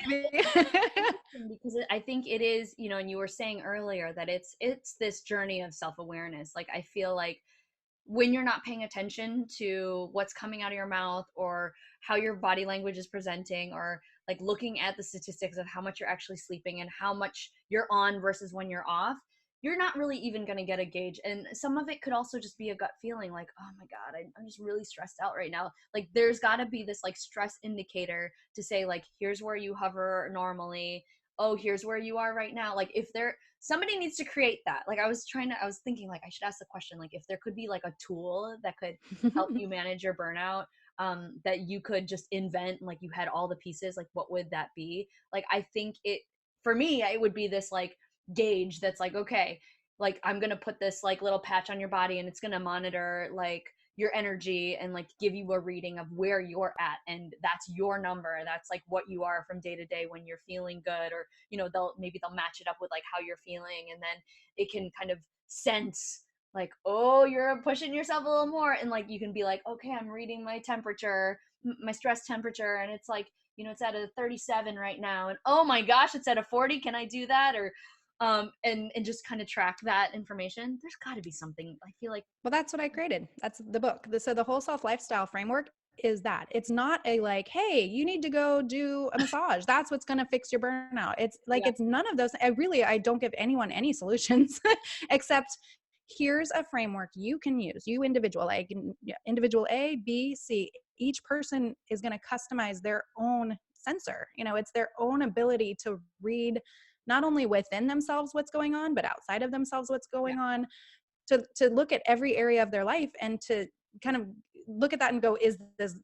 Maybe.
Because I think it is, and you were saying earlier that it's this journey of self-awareness. Like I feel like when you're not paying attention to what's coming out of your mouth or how your body language is presenting, or like looking at the statistics of how much you're actually sleeping and how much you're on versus when you're off, you're not really even going to get a gauge. And some of it could also just be a gut feeling like, oh my God, I'm just really stressed out right now. Like there's got to be this like stress indicator to say like, here's where you hover normally. Oh, here's where you are right now. Like if somebody needs to create that. Like I was thinking like I should ask the question, like if there could be like a tool that could help you manage your burnout, that you could just invent, like you had all the pieces, like what would that be? Like I think for me, it would be this like gauge that's like, okay, like I'm gonna put this like little patch on your body and it's gonna monitor like your energy and like give you a reading of where you're at, and that's your number. That's like what you are from day to day when you're feeling good, or they'll match it up with like how you're feeling, and then it can kind of sense like, oh, you're pushing yourself a little more, and like you can be like, okay, I'm reading my temperature, my stress temperature, and it's like, it's at a 37 right now, and oh my gosh, it's at a 40. Can I do that? Or and just kind of track that information. There's got to be something, I feel like.
Well, that's what I created. That's the book. So the whole self lifestyle framework is that it's not a like, hey, you need to go do a massage. That's what's going to fix your burnout. It's like,
Yeah.
it's none of those. I don't give anyone any solutions except here's a framework you can use, you individual, like individual A, B, C. Each person is going to customize their own sensor. It's their own ability to read not only within themselves what's going on, but outside of themselves what's
Yeah.
going on, to look at every area of their life and to kind of look at that and go, is this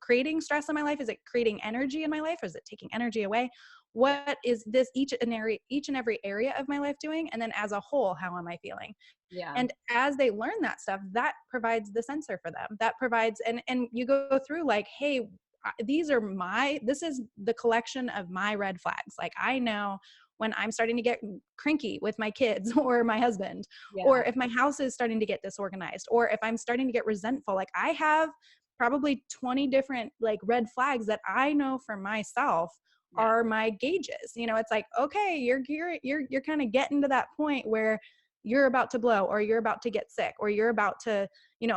creating stress in my life? Is it creating energy in my life? Or is it taking energy away?
Yeah.
What is this each and every area of my life doing? And then as a whole, how am I feeling?
Yeah.
And as they learn that stuff, that provides the sensor for them. That provides, and you go through like, hey, this is the collection of my red flags. Like, I know when I'm starting to get cranky with my kids or my husband, or
Yeah.
if my house is starting to get disorganized, or if I'm starting to get resentful. Like, I have probably 20 different like red flags that I know for myself
Yeah.
are my gauges. It's like, okay, you're kind of getting to that point where you're about to blow, or you're about to get sick, or you're about to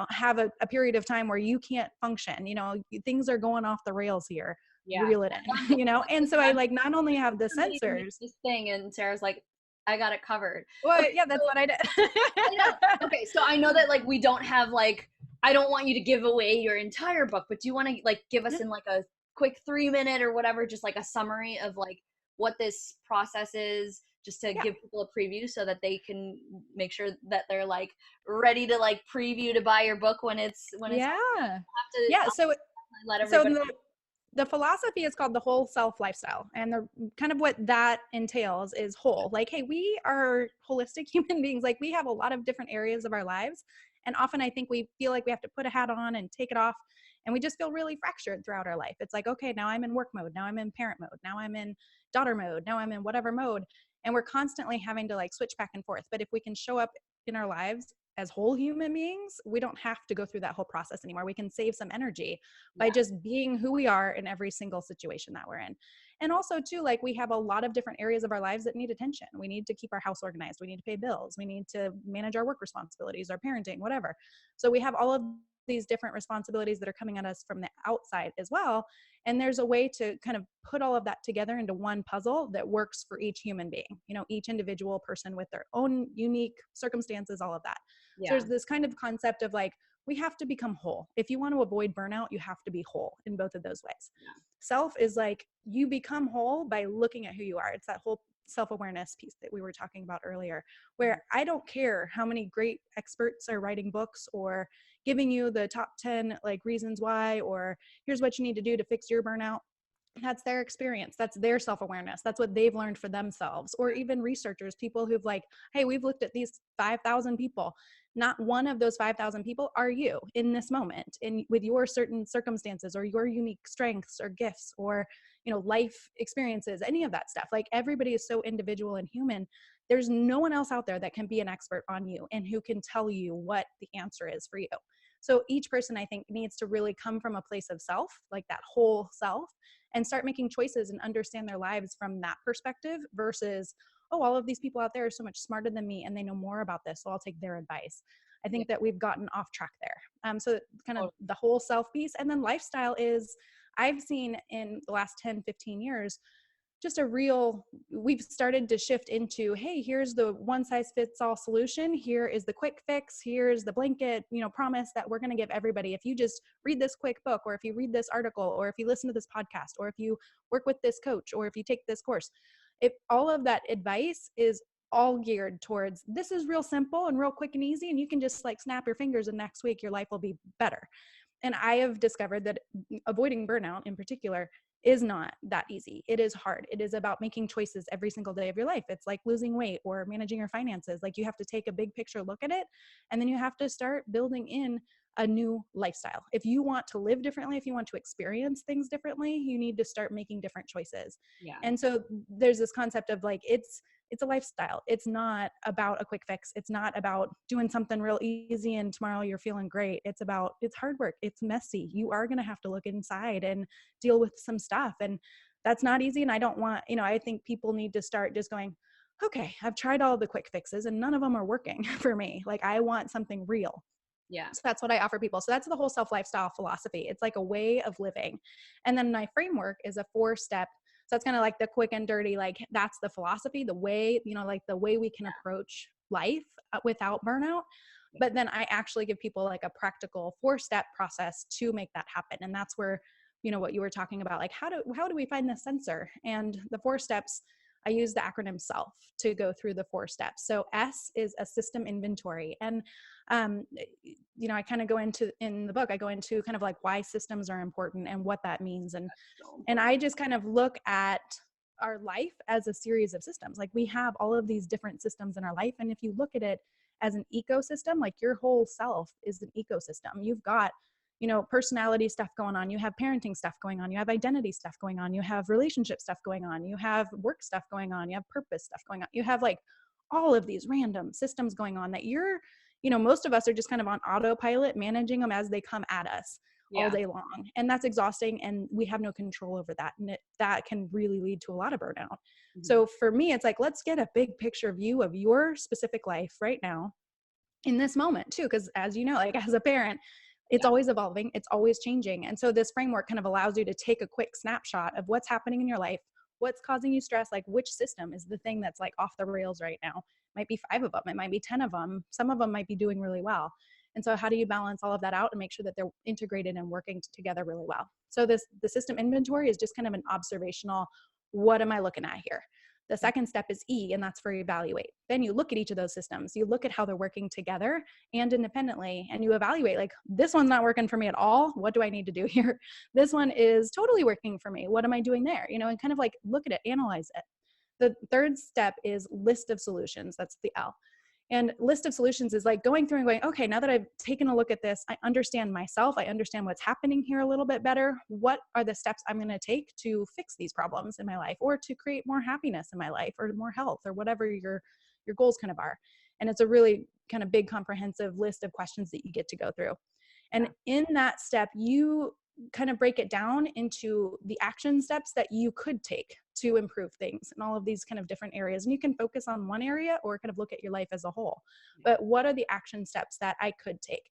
have a period of time where you can't function. Things are going off the rails here.
Yeah.
Reel it in. And so I like not only have the
Somebody to make
sensors.
this thing, and Sarah's like, I got it covered.
Well,
Okay,
yeah, that's
so
what I
I know.
did.
Okay, so I know that like we don't have like, I don't want you to give away your entire book, but do you want to like give us in like a quick 3 minute or whatever, just like a summary of like what this process is, just to
Yeah,
give people a preview so that they can make sure that they're like ready to like preview to buy your book when it's
yeah,
have to
yeah. So
let
so
everybody.
the philosophy is called the whole self lifestyle, and the kind of what that entails is whole. Like, hey, we are holistic human beings. Like, we have a lot of different areas of our lives, and often I think we feel like we have to put a hat on and take it off, and we just feel really fractured throughout our life. It's like, okay, now I'm in work mode, now I'm in parent mode, now I'm in daughter mode, now I'm in whatever mode, and we're constantly having to like switch back and forth. But if we can show up in our lives as whole human beings, we don't have to go through that whole process anymore. We can save some energy by
Yeah.
just being who we are in every single situation that we're in. And also too, like, we have a lot of different areas of our lives that need attention. We need to keep our house organized, we need to pay bills, we need to manage our work responsibilities, our parenting, whatever. So we have all of these different responsibilities that are coming at us from the outside as well. And there's a way to kind of put all of that together into one puzzle that works for each human being, each individual person with their own unique circumstances, all of that. So
Yeah.
there's this kind of concept of like, we have to become whole. If you want to avoid burnout, you have to be whole in both of those ways. Self is like, you become whole by looking at who you are. It's that whole self-awareness piece that we were talking about earlier, where I don't care how many great experts are writing books or giving you the top 10 like reasons why, or here's what you need to do to fix your burnout. That's their experience, that's their self-awareness, that's what they've learned for themselves. Or even researchers, people who've like, hey, we've looked at these 5,000 people, not one of those 5,000 people are you in this moment, in with your certain circumstances or your unique strengths or gifts or life experiences, any of that stuff. Like, everybody is so individual and human. There's no one else out there that can be an expert on you and who can tell you what the answer is for you. So each person, I think, needs to really come from a place of self, like that whole self, and start making choices and understand their lives from that perspective versus, oh, all of these people out there are so much smarter than me and they know more about this, so I'll take their advice. I
Yeah.
think that we've gotten off track there. So kind of
Totally.
the whole self piece. And then lifestyle is, I've seen in the last 10, 15 years, just we've started to shift into, hey, here's the one size fits all solution, here is the quick fix, here's the blanket promise that we're going to give everybody. If you just read this quick book, or if you read this article, or if you listen to this podcast, or if you work with this coach, or if you take this course, if all of that advice is all geared towards, this is real simple and real quick and easy, and you can just like snap your fingers and next week your life will be better. And I have discovered that avoiding burnout in particular is not that easy. It is hard. It is about making choices every single day of your life. It's like losing weight or managing your finances. Like, you have to take a big picture look at it, and then you have to start building in a new lifestyle. If you want to live differently, if you want to experience things differently, you need to start making different choices.
Yeah.
And so there's this concept of like, it's a lifestyle. It's not about a quick fix. It's not about doing something real easy and tomorrow you're feeling great. It's hard work. It's messy. You are going to have to look inside and deal with some stuff. And that's not easy. And I don't want, I think people need to start just going, okay, I've tried all the quick fixes and none of them are working for me. Like, I want something real.
Yeah.
So that's what I offer people. So that's the whole self lifestyle philosophy. It's like a way of living. And then my framework is a 4-step. So that's kind of like the quick and dirty, like, that's the philosophy, the way, like the way we can approach life without burnout. But then I actually give people like a practical 4-step process to make that happen. And that's where what you were talking about, like how do we find the sensor? And the 4 steps, I use the acronym SELF to go through the 4 steps. So S is a system inventory. And um, I kind of go into, in the book, I go into kind of like why systems are important and what that means.
So
And
important.
I just kind of look at our life as a series of systems. Like we have all of these different systems in our life. And if you look at it as an ecosystem, like your whole self is an ecosystem. You've got, personality stuff going on. You have parenting stuff going on. You have identity stuff going on. You have relationship stuff going on. You have work stuff going on. You have purpose stuff going on. You have like all of these random systems going on that most of us are just kind of on autopilot, managing them as they come at us all
Yeah.
day long. And that's exhausting. And we have no control over that. And that can really lead to a lot of burnout.
Mhm.
So for me, it's like, let's get a big picture view of your specific life right now in this moment too. Because as you know, like as a parent, it's
Yeah.
always evolving, it's always changing. And so this framework kind of allows you to take a quick snapshot of what's happening in your life, what's causing you stress, like which system is the thing that's like off the rails right now. It might be 5 of them, it might be 10 of them, some of them might be doing really well. And so how do you balance all of that out and make sure that they're integrated and working together really well? So the system inventory is just kind of an observational, what am I looking at here? The second step is E, and that's for evaluate. Then you look at each of those systems. You look at how they're working together and independently, and you evaluate, like, this one's not working for me at all. What do I need to do here? This one is totally working for me. What am I doing there? And kind of like look at it, analyze it. The third step is list of solutions. That's the L. And list of solutions is like going through and going, okay, now that I've taken a look at this, I understand myself. I understand what's happening here a little bit better. What are the steps I'm going to take to fix these problems in my life, or to create more happiness in my life, or more health, or whatever your goals kind of are. And it's a really kind of big comprehensive list of questions that you get to go through. And
Yeah.
in that step, you kind of break it down into the action steps that you could take to improve things in all of these kind of different areas. And you can focus on one area or kind of look at your life as a whole.
Yeah.
But what are the action steps that I could take?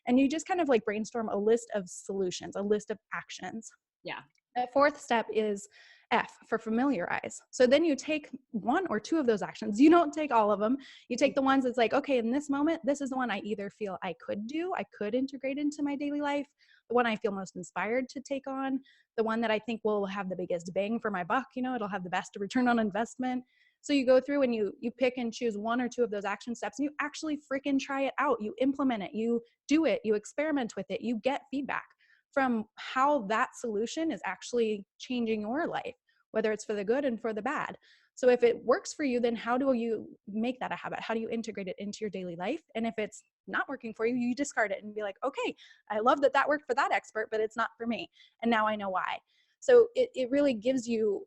And you just kind of like brainstorm a list of solutions, a list of actions.
Yeah.
The fourth step is F, for familiarize. So then you take 1 or 2 of those actions. You don't take all of them. You take the ones that's like, okay, in this moment, this is the one I either feel I could integrate into my daily life, the one I feel most inspired to take on, the one that I think will have the biggest bang for my buck, it'll have the best return on investment. So you go through and you pick and choose 1 or 2 of those action steps, and you actually freaking try it out. You implement it, you do it, you experiment with it, you get feedback from how that solution is actually changing your life, whether it's for the good and for the bad. So if it works for you, then how do you make that a habit? How do you integrate it into your daily life? And if it's not working for you, you discard it and be like, okay, I love that that worked for that expert, but it's not for me. And now I know why. So it really gives you,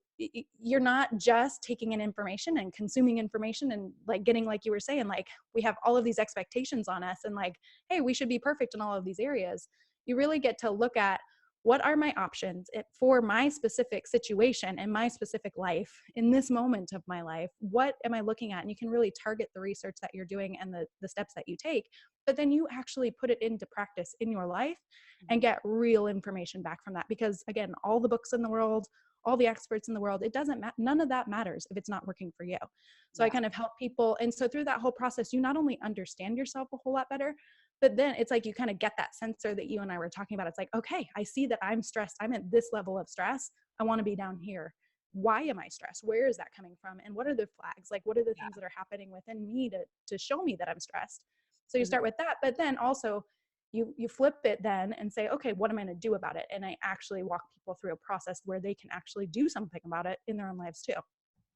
you're not just taking in information and consuming information and like getting, like you were saying, like we have all of these expectations on us and like, hey, we should be perfect in all of these areas. You really get to look at, what are my options for my specific situation and my specific life in this moment of my life? What am I looking at? And you can really target the research that you're doing and the steps that you take, but then you actually put it into practice in your life and get real information back from that. Because again, all the books in the world, all the experts in the world, it doesn't matter. None of that matters if it's not working for you. So I
Yeah.
kind of help people. And so through that whole process, you not only understand yourself a whole lot better, but then it's like you kind of get that sensor that you and I were talking about. It's like, okay, I see that I'm stressed. I'm at this level of stress. I want to be down here. Why am I stressed? Where is that coming from? And what are the flags? Like, what are the things that are happening within me to show me that I'm stressed? So you
Mhm.
start with that, but then also you flip it then and say, okay, what am I going to do about it? And I actually walk people through a process where they can actually do something about it in their own lives too. And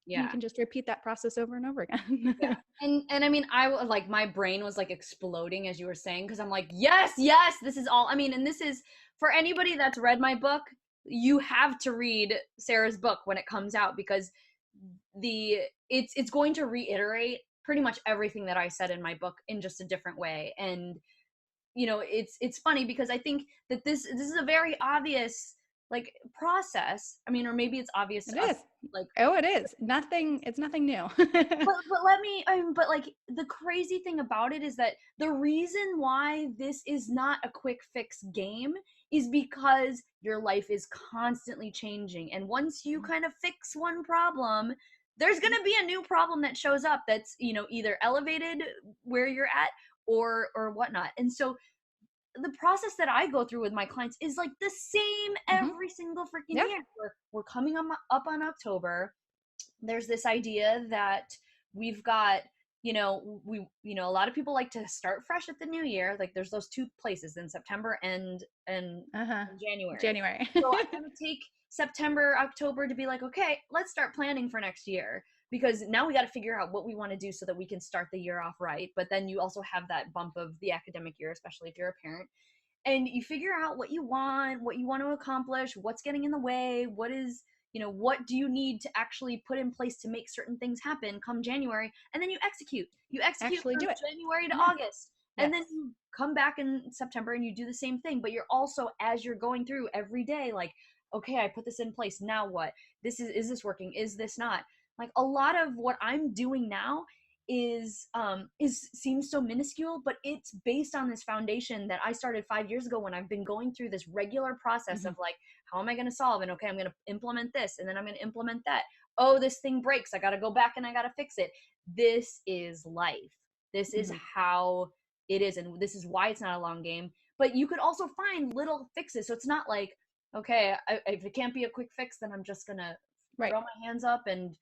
you
Yeah.
can just repeat that process over and over
Yeah.
again.
And I mean, like my brain was like exploding as you were saying, because I'm like, yes, yes, this is all. I mean, and this is for anybody that's read my book, you have to read Sarah's book when it comes out, because it's going to reiterate pretty much everything that I said in my book in just a different way. And it's funny because I think that this is a very obvious like process. I mean, or maybe it's obvious
It
to us,
is.
like,
Oh, it is. It's nothing new.
but let me but like the crazy thing about it is that the reason why this is not a quick fix game is because your life is constantly changing, and once you kind of fix one problem, there's going to be a new problem that shows up that's either elevated where you're at or whatnot. And so the process that I go through with my clients is like the same
Mhm.
every single freaking
Yeah.
year. We're coming up on October. There's this idea that we've got, a lot of people like to start fresh at the new year. Like there's those two places in September and
Uh-huh.
January.
January.
So I kind of take September, October to be like, okay, let's start planning for next year, because now we got to figure out what we want to do so that we can start the year off right. But then you also have that bump of the academic year, especially if you're a parent, and you figure out what you want to accomplish, what's getting in the way, what do you need to actually put in place to make certain things happen come January, and then you execute
Actually
from
do it.
January to
Yeah.
August, and
Yes.
then you come back in September and you do the same thing. But you're also, as you're going through every day, like, okay, I put this in place, now what? Is this working, is this not? Like, a lot of what I'm doing now is seems so minuscule, but it's based on this foundation that I started 5 years ago, when I've been going through this regular process of
Mhm.
like, how am I going to solve? And okay, I'm going to implement this, and then I'm going to implement that. Oh, this thing breaks, I got to go back and I got to fix it. This is life. This is
Mhm.
how it is, and this is why it's not a long game. But you could also find little fixes, so it's not like, okay, if it can't be a quick fix, then I'm just going to
Right.
throw my hands up and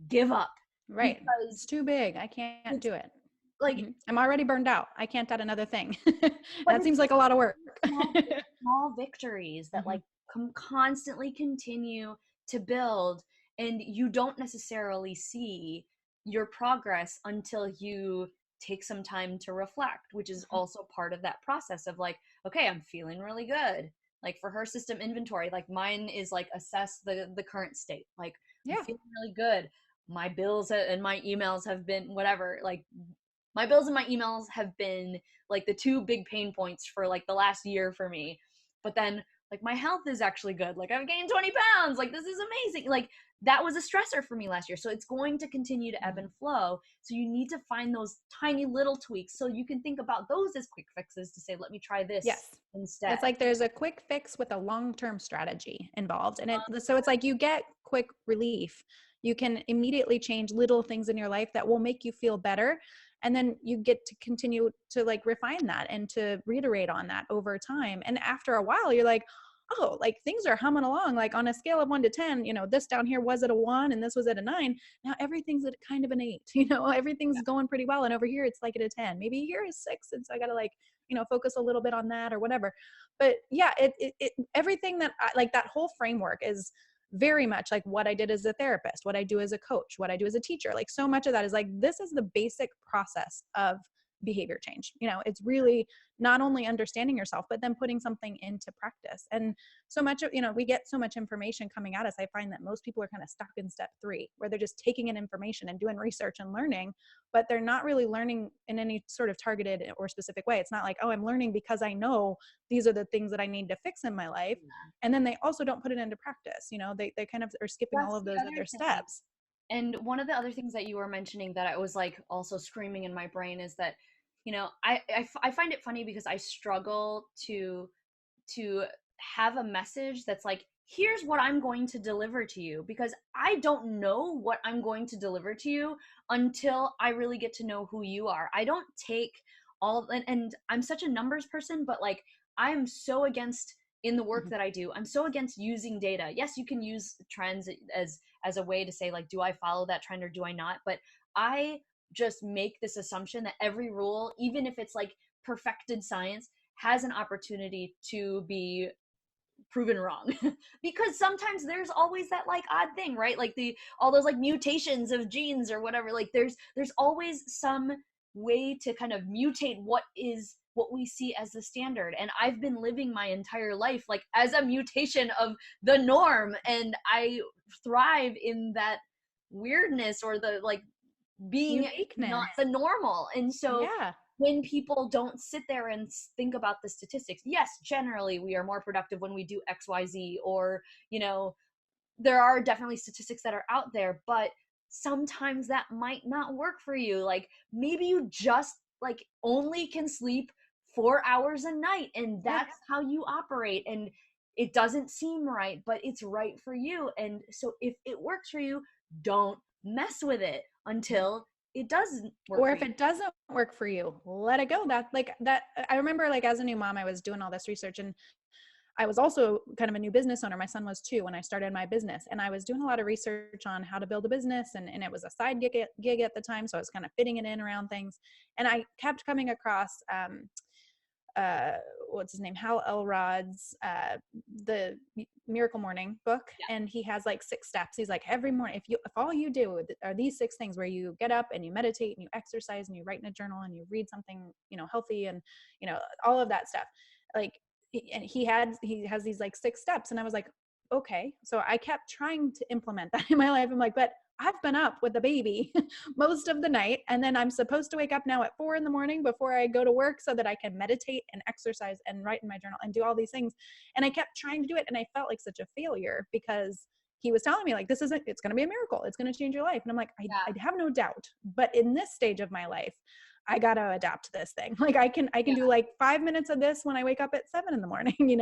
give up,
Right. It's
because
too big. I can't
it's
do it.
like,
Mhm. I'm already burned out. I can't add another thing.
but
That
it's
seems
those
like a lot of work.
small victories that
Mhm.
like constantly continue to build, and you don't necessarily see your progress until you take some time to reflect, which is
Mhm.
also part of that process of like, okay, I'm feeling really good. Like for her system inventory, like mine is like assess the current state. Like, I'm
Yeah.
feeling really good. My bills and my emails have been whatever. Like, my bills and my emails have been like the two big pain points for like the last year for me. But then, like, my health is actually good. Like, I've gained 20 pounds. Like, this is amazing. Like, that was a stressor for me last year. So it's going to continue to ebb
Mhm.
and flow. So you need to find those tiny little tweaks, so you can think about those as quick fixes to say, let me try this
Yes.
instead.
It's like there's a quick fix with a long-term strategy involved. And so it's like you get quick relief. You can immediately change little things in your life that will make you feel better. And then you get to continue to like refine that and to reiterate on that over time. And after a while, you're like, oh, like things are humming along. Like on a scale of 1 to 10, this down here was at a 1 and this was at a 9. Now everything's at kind of an 8, everything's going pretty well. And over here, it's like at a 10. Maybe here is 6. And so I got to like, focus a little bit on that or whatever. But yeah, everything that like that whole framework is very much like what I did as a therapist, what I do as a coach, what I do as a teacher. Like so much of that is like, this is the basic process of behavior change. It's really not only understanding yourself, but then putting something into practice. And so much of, we get so much information coming at us. I find that most people are kind of stuck in step 3, where they're just taking in information and doing research and learning, but they're not really learning in any sort of targeted or specific way. It's not like, oh, I'm learning because I know these are the things that I need to fix in my life. And then they also don't put it into practice. They kind of are skipping all
That's
of
the
those
other
other
thing.
steps.
And one of the other things that you were mentioning that I was like also screaming in my brain is that, I find it funny because I struggle to have a message that's like, here's what I'm going to deliver to you, because I don't know what I'm going to deliver to you until I really get to know who you are. I don't take and I'm such a numbers person, but like, I'm so against, in the work
Mhm.
that I do, I'm so against using data. Yes, you can use trends as a way to say like, do I follow that trend or do I not? But I just make this assumption that every rule, even if it's like perfected science, has an opportunity to be proven wrong. Because sometimes there's always that like odd thing, right? Like the all those like mutations of genes or whatever. Like there's always some way to kind of mutate what we see as the standard. And I've been living my entire life like as a mutation of the norm, and I thrive in that weirdness, or the like being not
Uniqueness.
the normal. And so
Yeah.
when people don't sit there and think about the statistics, yes, generally we are more productive when we do XYZ, or, there are definitely statistics that are out there, but sometimes that might not work for you. Like maybe you just like only can sleep 4 hours a night, and
Yeah.
that's how you operate. And it doesn't seem right, but it's right for you. And so if it works for you, don't mess with it
Mhm.
until it doesn't work
Or
for
if
you.
it doesn't work for you, let it go. That like that I remember like as a new mom, I was doing all this research, and I was also kind of a new business owner. My son was 2 when I started my business, and I was doing a lot of research on how to build a business, and it was a side gig at the time. So I was kind of fitting it in around things. And I kept coming across, uh, what's his name? Hal Elrod's, the Miracle Morning book.
Yeah.
And he has like 6 steps. He's like, every morning, if all you do are these 6 things where you get up and you meditate and you exercise and you write in a journal and you read something, healthy, and, all of that stuff, like, and he has these like 6 steps. And I was like, okay. So I kept trying to implement that in my life. I'm like, but I've been up with the baby most of the night, and then I'm supposed to wake up now at 4 in the morning before I go to work so that I can meditate and exercise and write in my journal and do all these things. And I kept trying to do it, and I felt like such a failure because he was telling me like, this isn't, it's going to be a miracle, it's going to change your life. And I'm like, I have no doubt, but in this stage of my life, I got to adapt to this thing. Like I can
Yeah.
do like 5 minutes of this when I wake up at 7 in the morning, and then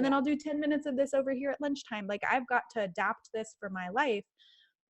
Yeah.
I'll do 10 minutes of this over here at lunchtime. Like I've got to adapt this for my life.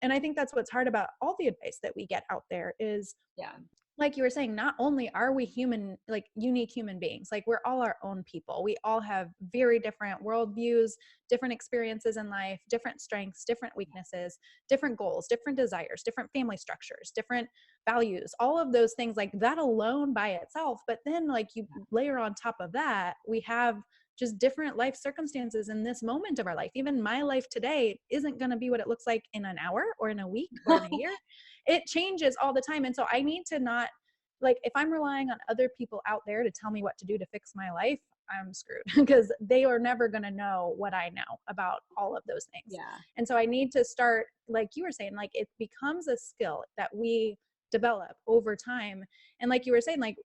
And I think that's what's hard about all the advice that we get out there is,
Yeah.
like you were saying, not only are we human, like unique human beings, like we're all our own people. We all have very different worldviews, different experiences in life, different strengths, different weaknesses, different goals, different desires, different family structures, different values, all of those things, like that alone by itself. But then like you layer on top of that, we have just different life circumstances in this moment of our life. Even my life today isn't going to be what it looks like in an hour or in a week or in a year. It changes all the time. And so I need to not, like, if I'm relying on other people out there to tell me what to do to fix my life, I'm screwed because they are never going to know what I know about all of those things.
Yeah.
And so I need to start, like you were saying, like it becomes a skill that we develop over time. And like you were saying, like,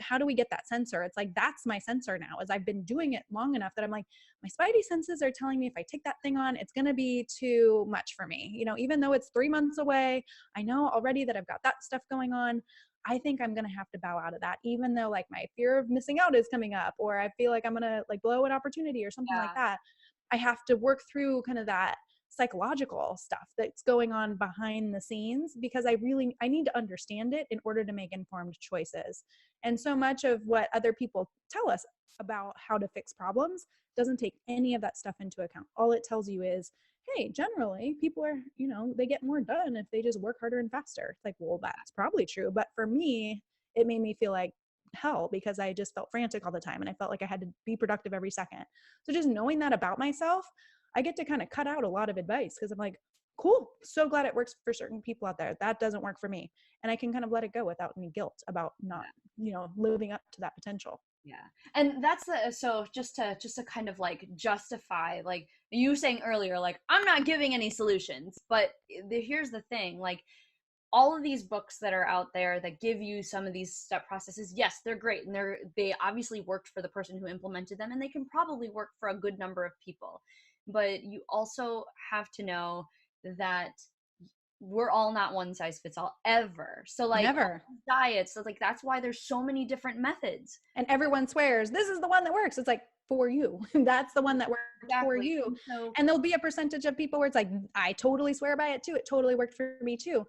how do we get that sensor? It's like, that's my sensor now, as I've been doing it long enough that I'm like, my spidey senses are telling me if I take that thing on, it's going to be too much for me. Even though it's 3 months away, I know already that I've got that stuff going on. I think I'm going to have to bow out of that, even though like my fear of missing out is coming up, or I feel like I'm going to like blow an opportunity or something like
Yeah.
that. I have to work through kind of that psychological stuff that's going on behind the scenes, because I need to understand it in order to make informed choices. And so much of what other people tell us about how to fix problems doesn't take any of that stuff into account. All it tells you is, hey, generally people are, they get more done if they just work harder and faster. It's like, well, that's probably true. But for me, it made me feel like hell because I just felt frantic all the time and I felt like I had to be productive every second. So just knowing that about myself, I get to kind of cut out a lot of advice because I'm like, cool, so glad it works for certain people out there. That doesn't work for me. And I can kind of let it go without any guilt about not, living up to that potential.
Yeah. And that's so just to kind of like justify, like you saying earlier, like I'm not giving any solutions, but here's the thing, like all of these books that are out there that give you some of these step processes, yes, they're great, and they obviously worked for the person who implemented them, and they can probably work for a good number of people. But you also have to know that we're all not one size fits all ever. So like
Never.
diets, so like that's why there's so many different methods.
And everyone swears this is the one that works. It's like, for you. That's the one that worked for
Exactly.
you.
So
And there'll be a percentage of people where it's like, I totally swear by it too. It totally worked for me too.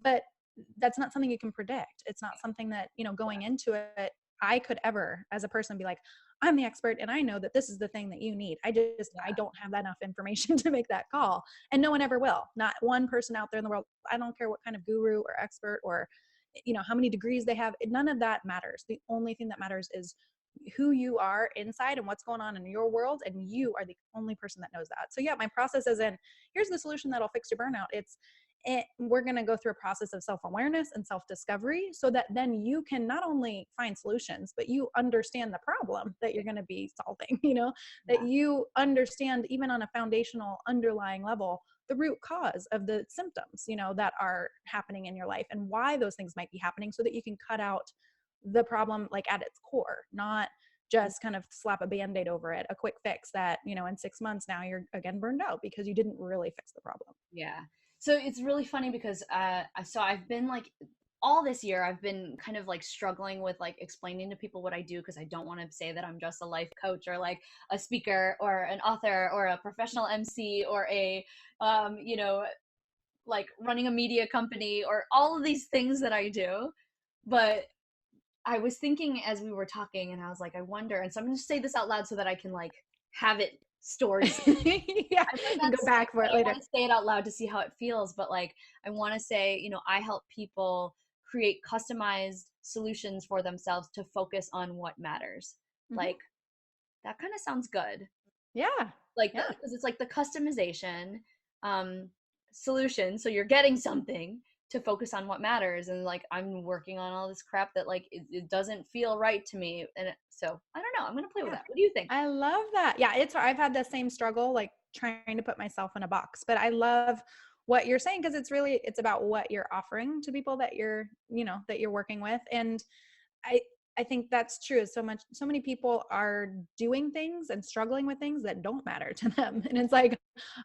But that's not something you can predict. It's not something that, going into it, I could ever, as a person, be like, I'm the expert and I know that this is the thing that you need. I don't have enough information to make that call. And no one ever will. Not one person out there in the world. I don't care what kind of guru or expert or, how many degrees they have. None of that matters. The only thing that matters is who you are inside and what's going on in your world. And you are the only person that knows that. So yeah, my process isn't, here's the solution that'll fix your burnout. We're going to go through a process of self-awareness and self-discovery so that then you can not only find solutions, but you understand the problem that you're going to be solving, that you understand even on a foundational underlying level, the root cause of the symptoms, that are happening in your life and why those things might be happening so that you can cut out the problem like at its core, not just kind of slap a band-aid over it, a quick fix that, in 6 months now you're again burned out because you didn't really fix the problem.
yeah. So it's really funny because so I've been like all this year I've been kind of like struggling with like explaining to people what I do because I don't want to say that I'm just a life coach or like a speaker or an author or a professional MC or a like running a media company or all of these things that I do. But I was thinking as we were talking, and I was like, I wonder, and so I'm going to say this out loud so that I can like have it stored.
Yeah,
I might
and
not
go
say it,
back for
but
it
I
later.
want to say it out loud to see how it feels. But like, I want to say, I help people create customized solutions for themselves to focus on what matters.
Hmm.
Like, that kind of sounds good.
Yeah,
Like,
yeah.
because it's like the customization um, solution. So you're getting something to focus on what matters. And like, I'm working on all this crap that like, it doesn't feel right to me. So I don't know. I'm going to play with
Yeah.
that. What do you think?
I love that. Yeah, I've had the same struggle, like trying to put myself in a box, but I love what you're saying because it's about what you're offering to people that you're working with. And I I think that's true. So many people are doing things and struggling with things that don't matter to them. And it's like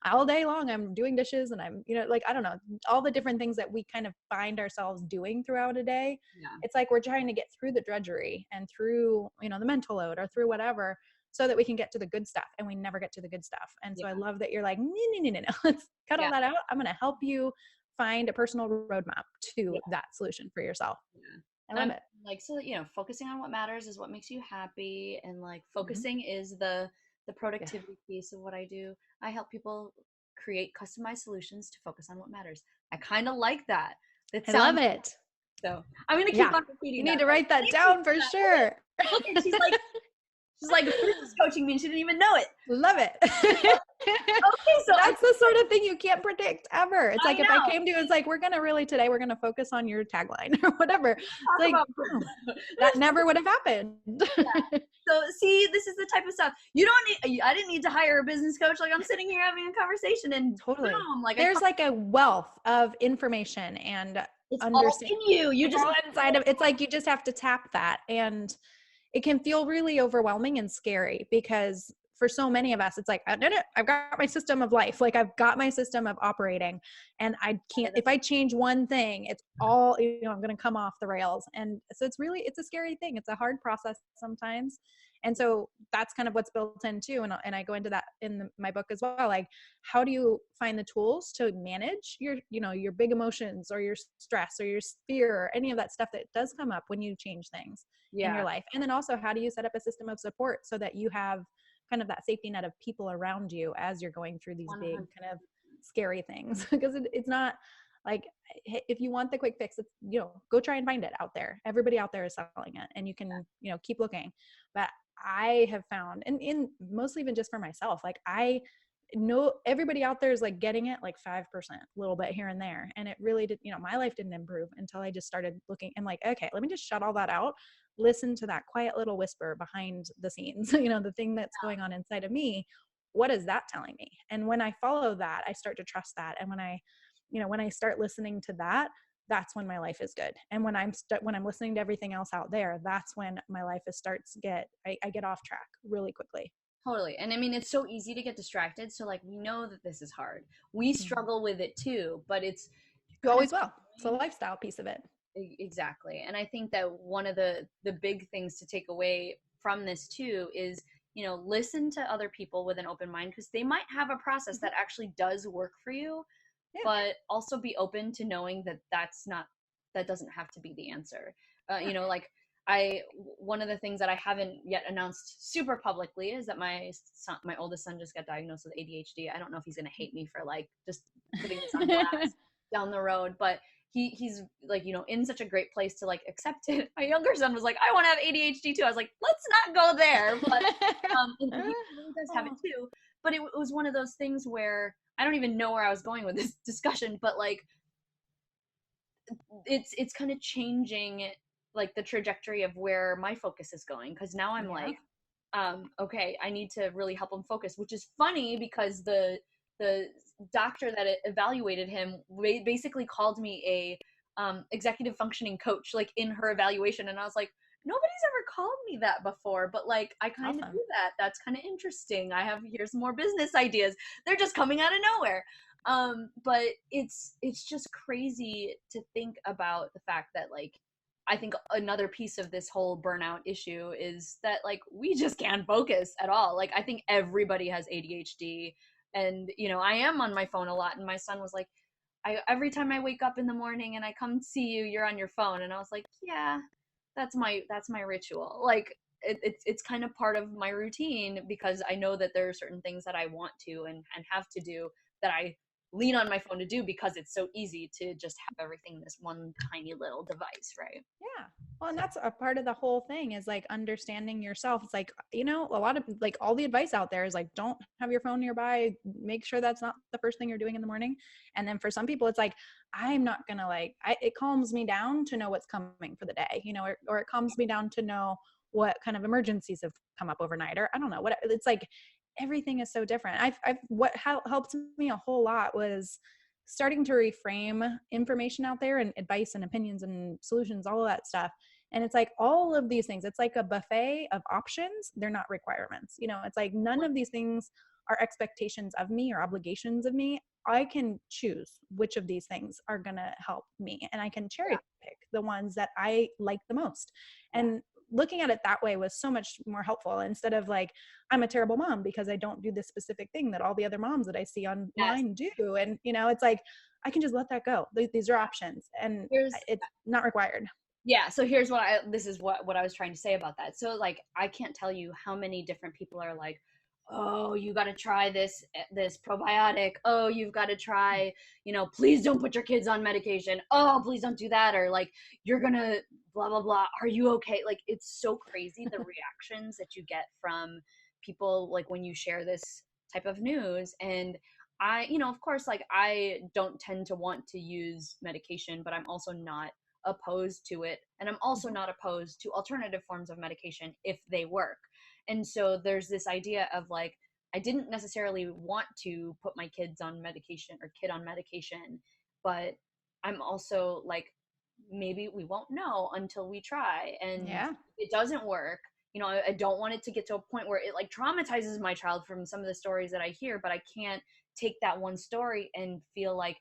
all day long I'm doing dishes and like I don't know, all the different things that we kind of find ourselves doing throughout a day.
Yeah.
It's like we're trying to get through the drudgery and through, the mental load or through whatever so that we can get to the good stuff, and we never get to the good stuff. And so I
Yeah.
love that you're like, no, no, no, no, no. Let's cut all
Yeah.
that out. I'm going to help you find a personal roadmap to
Yeah.
that solution for yourself.
Yeah.
I
And
love
I'm
it.
like, so, focusing on what matters is what makes you happy. And like
Mhm.
focusing is the
Yeah.
productivity piece of what I do. I help people create customized solutions to focus on what matters. I kind of like that. It
I love
sounds
it.
so. I'm gonna keep
Yeah.
on
You
repeating
need
that.
to
But
write that
thank you
down
for
for
that.
sure.
Look, and she's like business coaching me and she didn't even know it.
Love it.
Okay, so I
That's the sort of thing you can't predict ever. It's like if I
know.
came to you, it's like, today we're gonna focus on your tagline or whatever. It's
Talk
like,
about
oh, that never would have happened.
so see, this is the type of stuff you don't need. I didn't need to hire a business coach. Like I'm sitting here having a conversation and
Totally.
boom, like I
There's like a wealth of information and
it's all
understand.
in you. You
It's
just
all
have
inside of it's like you just have to tap that. And it can feel really overwhelming and scary because for so many of us, it's like, no, no, I've got my system of life. Like I've got my system of operating, and I can't, if I change one thing, it's all, I'm going to come off the rails. And so it's a scary thing. It's a hard process sometimes. And so that's kind of what's built in too. And I go into that in my book as well. Like, how do you find the tools to manage your big emotions or your stress or your fear or any of that stuff that does come up when you change things in your
yeah,
life? And then also, how do you set up a system of support so that you have kind of that safety net of people around you as you're going through these big
100.
kind of scary things? Because it's not like, if you want the quick fix, it's, go try and find it out there. Everybody out there is selling it, and you can, keep looking. But I have found, and in mostly even just for myself, like I know everybody out there is like getting it like 5%, a little bit here and there. And it really did, my life didn't improve until I just started looking and like, okay, let me just shut all that out, listen to that quiet little whisper behind the scenes, the thing that's going on inside of me. What is that telling me? And when I follow that, I start to trust that. And when I start listening to that, that's when my life is good. And when I'm listening to everything else out there, that's when my life I get off track really quickly.
Totally. And I mean, it's so easy to get distracted. So like we know that this is hard. We
Mhm.
struggle with it too, but it's
You
kind of
always will. It's a lifestyle piece of it.
exactly. And I think that one of the big things to take away from this too is, listen to other people with an open mind because they might have a process
Mhm.
that actually does work for you,
Yeah.
but also be open to knowing that that doesn't have to be the answer.
Yeah.
Like one of the things that I haven't yet announced super publicly is that my oldest son just got diagnosed with ADHD. I don't know if he's gonna hate me for like just putting this on blast down the road, but he's like, in such a great place to like accept it. My younger son was like, I want to have ADHD too. I was like, let's not go there, but and he really does have it
Oh,
too. But it was one of those things where I don't even know where I was going with this discussion, but like it's kind of changing like the trajectory of where my focus is going because now I'm
yeah.
like, okay, I need to really help him focus, which is funny because the doctor that evaluated him basically called me a executive functioning coach like in her evaluation, and I was like, nobody's ever called me that before, but like I kind of
Awesome.
do that. That's kind of interesting. Here's more business ideas. They're just coming out of nowhere. But it's just crazy to think about the fact that like I think another piece of this whole burnout issue is that like we just can't focus at all. Like I think everybody has ADHD, and I am on my phone a lot, and my son was like, every time I wake up in the morning and I come see you, you're on your phone. And I was like, yeah, that's my ritual. Like it's kind of part of my routine because I know that there are certain things that I want to and have to do that I lean on my phone to do because it's so easy to just have everything in this one tiny little device, right?
Yeah. Well, and that's a part of the whole thing is like understanding yourself. It's like, a lot of like all the advice out there is like, don't have your phone nearby. Make sure that's not the first thing you're doing in the morning. And then for some people, it's like, I'm not going to it calms me down to know what's coming for the day, or it calms me down to know what kind of emergencies have come up overnight, or I don't know what it's like. Everything is so different. What helped me a whole lot was starting to reframe information out there and advice and opinions and solutions, all of that stuff. And it's like all of these things, it's like a buffet of options. They're not requirements. It's like none of these things are expectations of me or obligations of me. I can choose which of these things are going to help me, and I can cherry pick the ones that I like the most. And looking at it that way was so much more helpful, instead of like, I'm a terrible mom because I don't do this specific thing that all the other moms that I see online do. And, it's like, I can just let that go. These are options, and it's not required.
Yeah, so here's this is what I was trying to say about that. So like I can't tell you how many different people are like, "Oh, you got to try this probiotic. Oh, you've got to try, please don't put your kids on medication. Oh, please don't do that," or like you're going to blah blah blah. Are you okay? Like it's so crazy the reactions that you get from people like when you share this type of news. And of course, like I don't tend to want to use medication, but I'm also not opposed to it, and I'm also not opposed to alternative forms of medication if they work. And so there's this idea of like, I didn't necessarily want to put my kids on medication or kid on medication, but I'm also like, maybe we won't know until we try. And it doesn't work. I don't want it to get to a point where it like traumatizes my child from some of the stories that I hear, but I can't take that one story and feel like,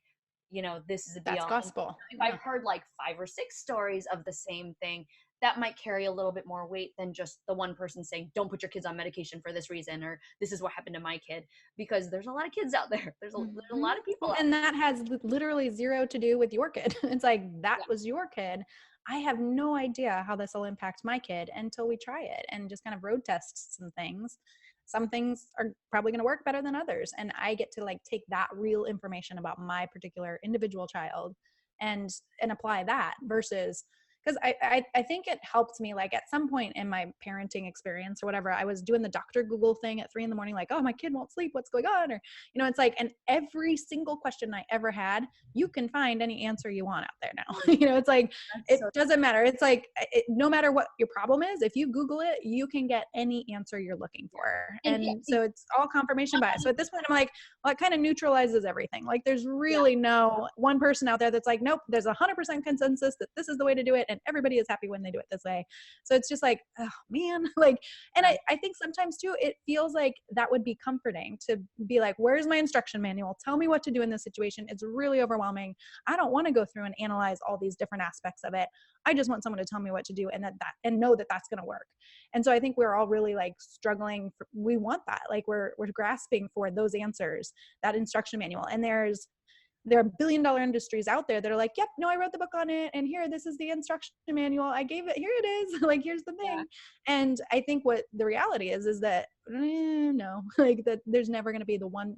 this is a
That's
deal.
gospel.
If I've heard like 5 or 6 stories of the same thing, that might carry a little bit more weight than just the one person saying, don't put your kids on medication for this reason, or this is what happened to my kid, because there's a lot of kids out there. There's a lot of people.
Well, and that has literally zero to do with your kid. It's like, that was your kid. I have no idea how this will impact my kid until we try it and just kind of road test some things. Some things are probably going to work better than others. And I get to like take that real information about my particular individual child and apply that versus, because I think it helped me like at some point in my parenting experience or whatever, I was doing the Dr. Google thing at 3 a.m, like, oh, my kid won't sleep. What's going on? Or, it's like, and every single question I ever had, you can find any answer you want out there now. It's like, it doesn't matter. It's like, no matter what your problem is, if you Google it, you can get any answer you're looking for. And so it's all confirmation bias. So at this point, I'm like, well, it kind of neutralizes everything. Like there's really no one person out there that's like, nope, there's 100% consensus that this is the way to do it. And everybody is happy when they do it this way. So it's just like, oh man, like, and I think sometimes too, it feels like that would be comforting to be like, where's my instruction manual? Tell me what to do in this situation. It's really overwhelming. I don't want to go through and analyze all these different aspects of it. I just want someone to tell me what to do and and know that that's going to work. And so I think we're all really like struggling. We want that. Like we're grasping for those answers, that instruction manual. And there are billion-dollar industries out there that are like, yep, no, I wrote the book on it. And here, this is the instruction manual. I gave it, here it is. Like, here's the thing. Yeah. And I think what the reality is that, no, like that there's never going to be the one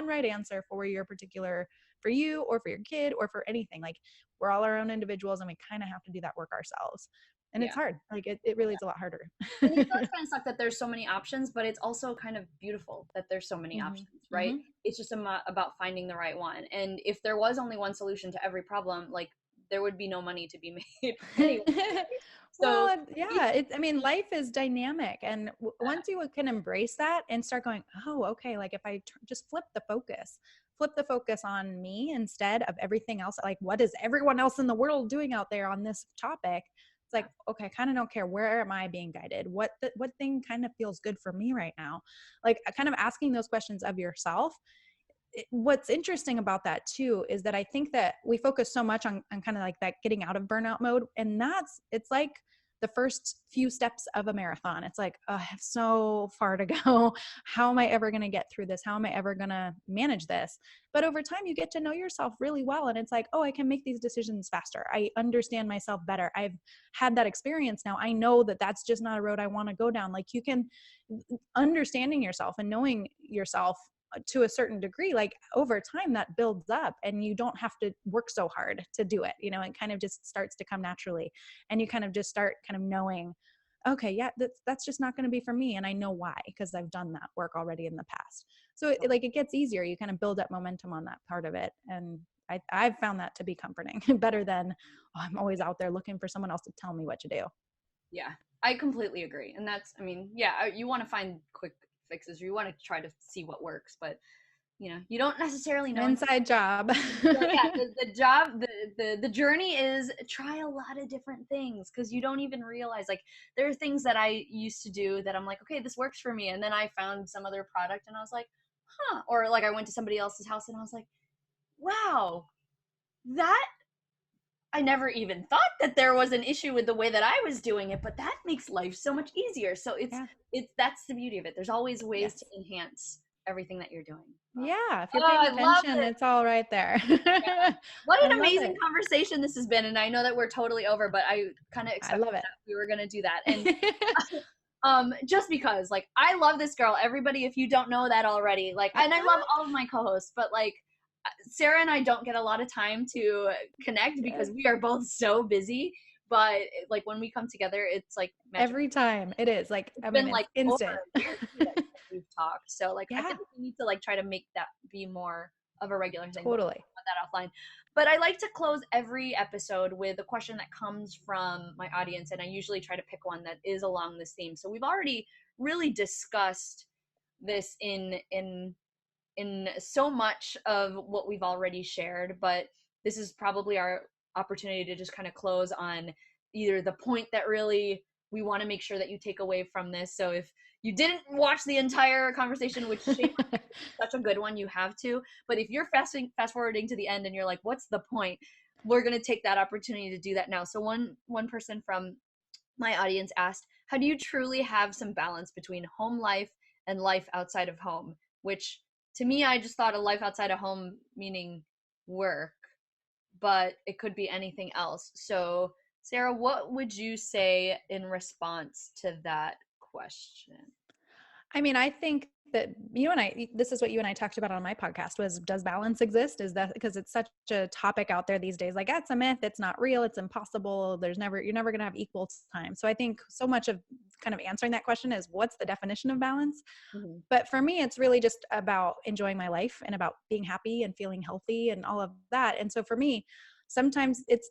right answer for for you or for your kid or for anything. Like we're all our own individuals and we kind of have to do that work ourselves. And it's hard. Like it really is a lot harder.
And it does kind of suck that there's so many options, but it's also kind of beautiful that there's so many options, right? It's just about finding the right one. And if there was only one solution to every problem, like there would be no money to be made anyway. So
well, yeah, I mean, life is dynamic. And once you can embrace that and start going, oh, okay, like if I just flip the focus on me instead of everything else, like what is everyone else in the world doing out there on this topic? It's like, okay, I kind of don't care. Where am I being guided? What thing kind of feels good for me right now? Like kind of asking those questions of yourself. What's interesting about that too, is that I think that we focus so much on kind of like that getting out of burnout mode. And it's like the first few steps of a marathon. It's like, oh, I have so far to go. How am I ever going to get through this? How am I ever going to manage this? But over time, you get to know yourself really well. And it's like, oh, I can make these decisions faster. I understand myself better. I've had that experience now. I know that that's just not a road I want to go down. Like, you can, understanding yourself and knowing yourself to a certain degree, like over time that builds up, and you don't have to work so hard to do it. It kind of just starts to come naturally, and you kind of just start kind of knowing, okay, yeah, that's just not going to be for me. And I know why, because I've done that work already in the past. So it gets easier. You kind of build up momentum on that part of it. And I've found that to be comforting better than, oh, I'm always out there looking for someone else to tell me what to do.
Yeah, I completely agree. And that's, I mean, yeah, you want to find quick fixes, or you want to try to see what works, but you don't necessarily know.
Inside job.
Yeah, the job, the journey is try a lot of different things, because you don't even realize, like, there are things that I used to do that I'm like, okay, this works for me, and then I found some other product and I was like, huh, or like I went to somebody else's house and I was like, wow, that I never even thought that there was an issue with the way that I was doing it, but that makes life so much easier. So it's that's the beauty of it. There's always ways to enhance everything that you're doing.
Yeah, if you're paying attention, it's all right there.
Yeah. What an amazing conversation this has been, and I know that we're totally over, but I kind of expected that we were going to do that. And just because, like, I love this girl. Everybody, if you don't know that already, like, and I love all of my co-hosts, but like, Sarah and I don't get a lot of time to connect because we are both so busy. But like, when we come together, it's like magic.
Every time it is like,
it's been like
instant.
We've talked, so like, I think we need to like try to make that be more of a regular thing.
Totally.
Put that offline. But I like to close every episode with a question that comes from my audience, and I usually try to pick one that is along this theme. So we've already really discussed this in so much of what we've already shared, but this is probably our opportunity to just kind of close on either the point that really we want to make sure that you take away from this. So if you didn't watch the entire conversation, which is such a good one, you have to. But if you're fast forwarding to the end and you're like, what's the point? We're going to take that opportunity to do that now. So one person from my audience asked, how do you truly have some balance between home life and life outside of home? Which, to me, I just thought of life outside of home meaning work, but it could be anything else. So Sarah, what would you say in response to that question?
I mean, I think that this is what you and I talked about on my podcast, was, does balance exist? Is that because it's such a topic out there these days? Like, that's a myth. It's not real. It's impossible. You're never going to have equal time. So I think so much of kind of answering that question is, what's the definition of balance? Mm-hmm. But for me, it's really just about enjoying my life and about being happy and feeling healthy and all of that. And so for me, sometimes it's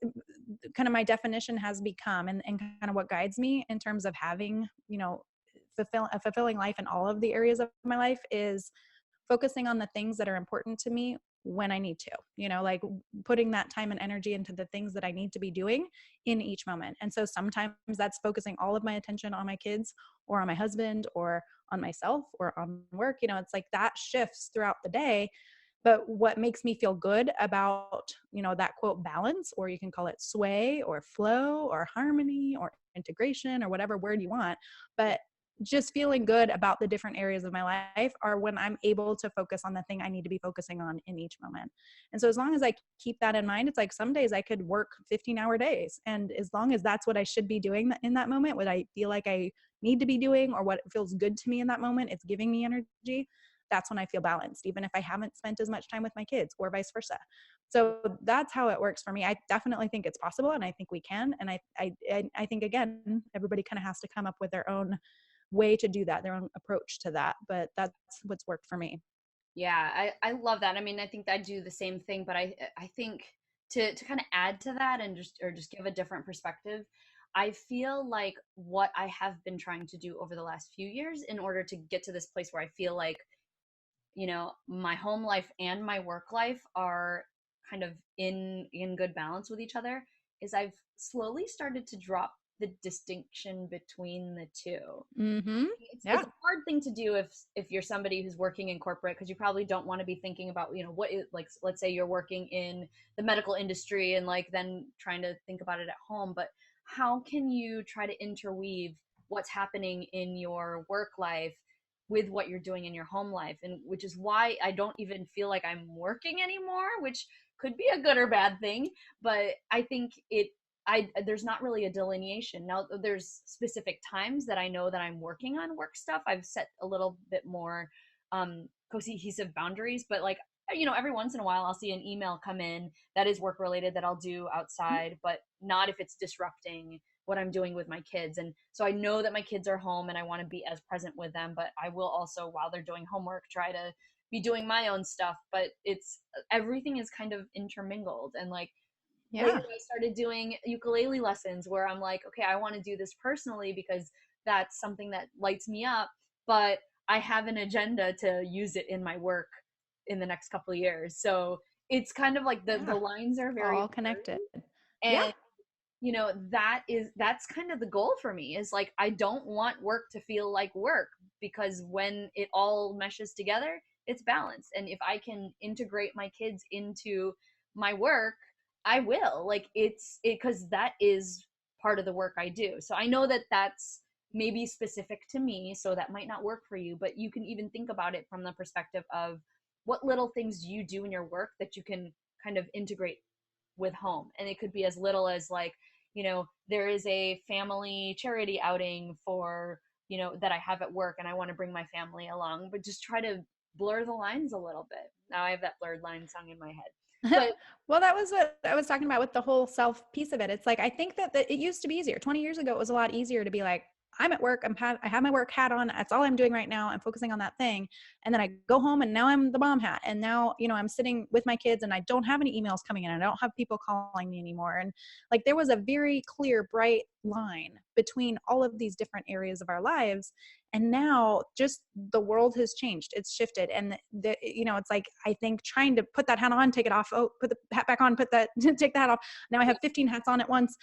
kind of, my definition has become, and kind of what guides me in terms of having, a fulfilling life in all of the areas of my life, is focusing on the things that are important to me when I need to, like putting that time and energy into the things that I need to be doing in each moment. And so sometimes that's focusing all of my attention on my kids, or on my husband, or on myself, or on work. It's like that shifts throughout the day. But what makes me feel good about, that quote balance, or you can call it sway or flow or harmony or integration or whatever word you want, but just feeling good about the different areas of my life are when I'm able to focus on the thing I need to be focusing on in each moment. And so as long as I keep that in mind, it's like some days I could work 15-hour days. And as long as that's what I should be doing in that moment, what I feel like I need to be doing, or what feels good to me in that moment, it's giving me energy, that's when I feel balanced, even if I haven't spent as much time with my kids, or vice versa. So that's how it works for me. I definitely think it's possible, and I think we can. And I think, again, everybody kind of has to come up with their own way to do that, their own approach to that. But that's what's worked for me.
Yeah, I love that. I mean, I think I do the same thing, but I think to kind of add to that and just give a different perspective, I feel like what I have been trying to do over the last few years in order to get to this place where I feel like, my home life and my work life are kind of in good balance with each other, is I've slowly started to drop the distinction between the two.
Mm-hmm.
It's a hard thing to do if you're somebody who's working in corporate, because you probably don't want to be thinking about, what is, like, let's say you're working in the medical industry and like then trying to think about it at home. But how can you try to interweave what's happening in your work life with what you're doing in your home life? And which is why I don't even feel like I'm working anymore, which could be a good or bad thing, but I think there's not really a delineation. Now there's specific times that I know that I'm working on work stuff. I've set a little bit more cohesive boundaries, but like, every once in a while I'll see an email come in that is work related that I'll do outside, but not if it's disrupting what I'm doing with my kids. And so I know that my kids are home and I want to be as present with them, but I will also, while they're doing homework, try to be doing my own stuff. But it's everything is kind of intermingled. And like lately
Yeah.
I started doing ukulele lessons where I'm like, okay, I want to do this personally because that's something that lights me up, but I have an agenda to use it in my work in the next couple of years. So it's kind of like the
Yeah.
lines are very
All connected.
blurry.
Yeah.
And that's kind of the goal for me, is like I don't want work to feel like work, because when it all meshes together, it's balanced. And if I can integrate my kids into my work, I will. Like because that is part of the work I do. So I know that that's maybe specific to me, so that might not work for you, but you can even think about it from the perspective of what little things do you do in your work that you can kind of integrate with home. And it could be as little as like, there is a family charity outing for, that I have at work and I want to bring my family along, but just try to blur the lines a little bit. Now I have that blurred line song in my head. But
Well, that was what I was talking about with the whole self piece of it. It's like, I think that it used to be easier. 20 years ago, it was a lot easier to be like, I'm at work. I have my work hat on. That's all I'm doing right now. I'm focusing on that thing. And then I go home and now I'm the mom hat. And now, I'm sitting with my kids and I don't have any emails coming in. I don't have people calling me anymore. And like, there was a very clear, bright line between all of these different areas of our lives. And now just the world has changed. It's shifted. And it's like, I think trying to put that hat on, take it off, oh, put the hat back on, put that, take the hat off. Now I have 15 hats on at once.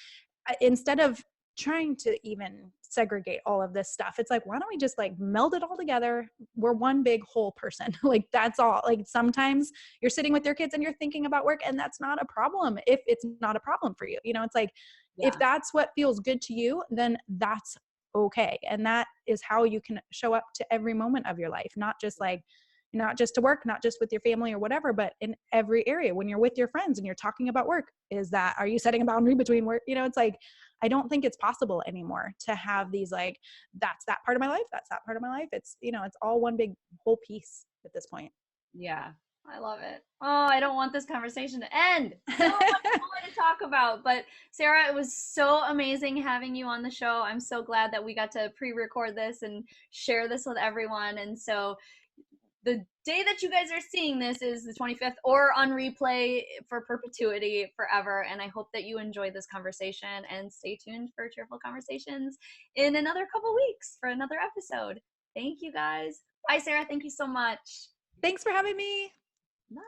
Instead of trying to even segregate all of this stuff, it's like, why don't we just like meld it all together? We're one big whole person. Like, that's all. Like, sometimes you're sitting with your kids and you're thinking about work, and that's not a problem if it's not a problem for you. It's like, if
yeah,
that's what feels good to you, then that's okay. And that is how you can show up to every moment of your life, not just to work, not just with your family or whatever, but in every area. When you're with your friends and you're talking about work, are you setting a boundary between work? It's like, I don't think it's possible anymore to have these like, that's that part of my life, that's that part of my life. It's all one big whole piece at this point.
yeah, I love it. Oh, I don't want this conversation to end. So much more to talk about. But Sarah, it was so amazing having you on the show. I'm so glad that we got to pre-record this and share this with everyone. And so the day that you guys are seeing this is the 25th, or on replay for perpetuity forever. And I hope that you enjoyed this conversation, and stay tuned for Cheerful Conversations in another couple weeks for another episode. Thank you guys. Bye, Sarah. Thank you so much.
Thanks for having me.
Bye.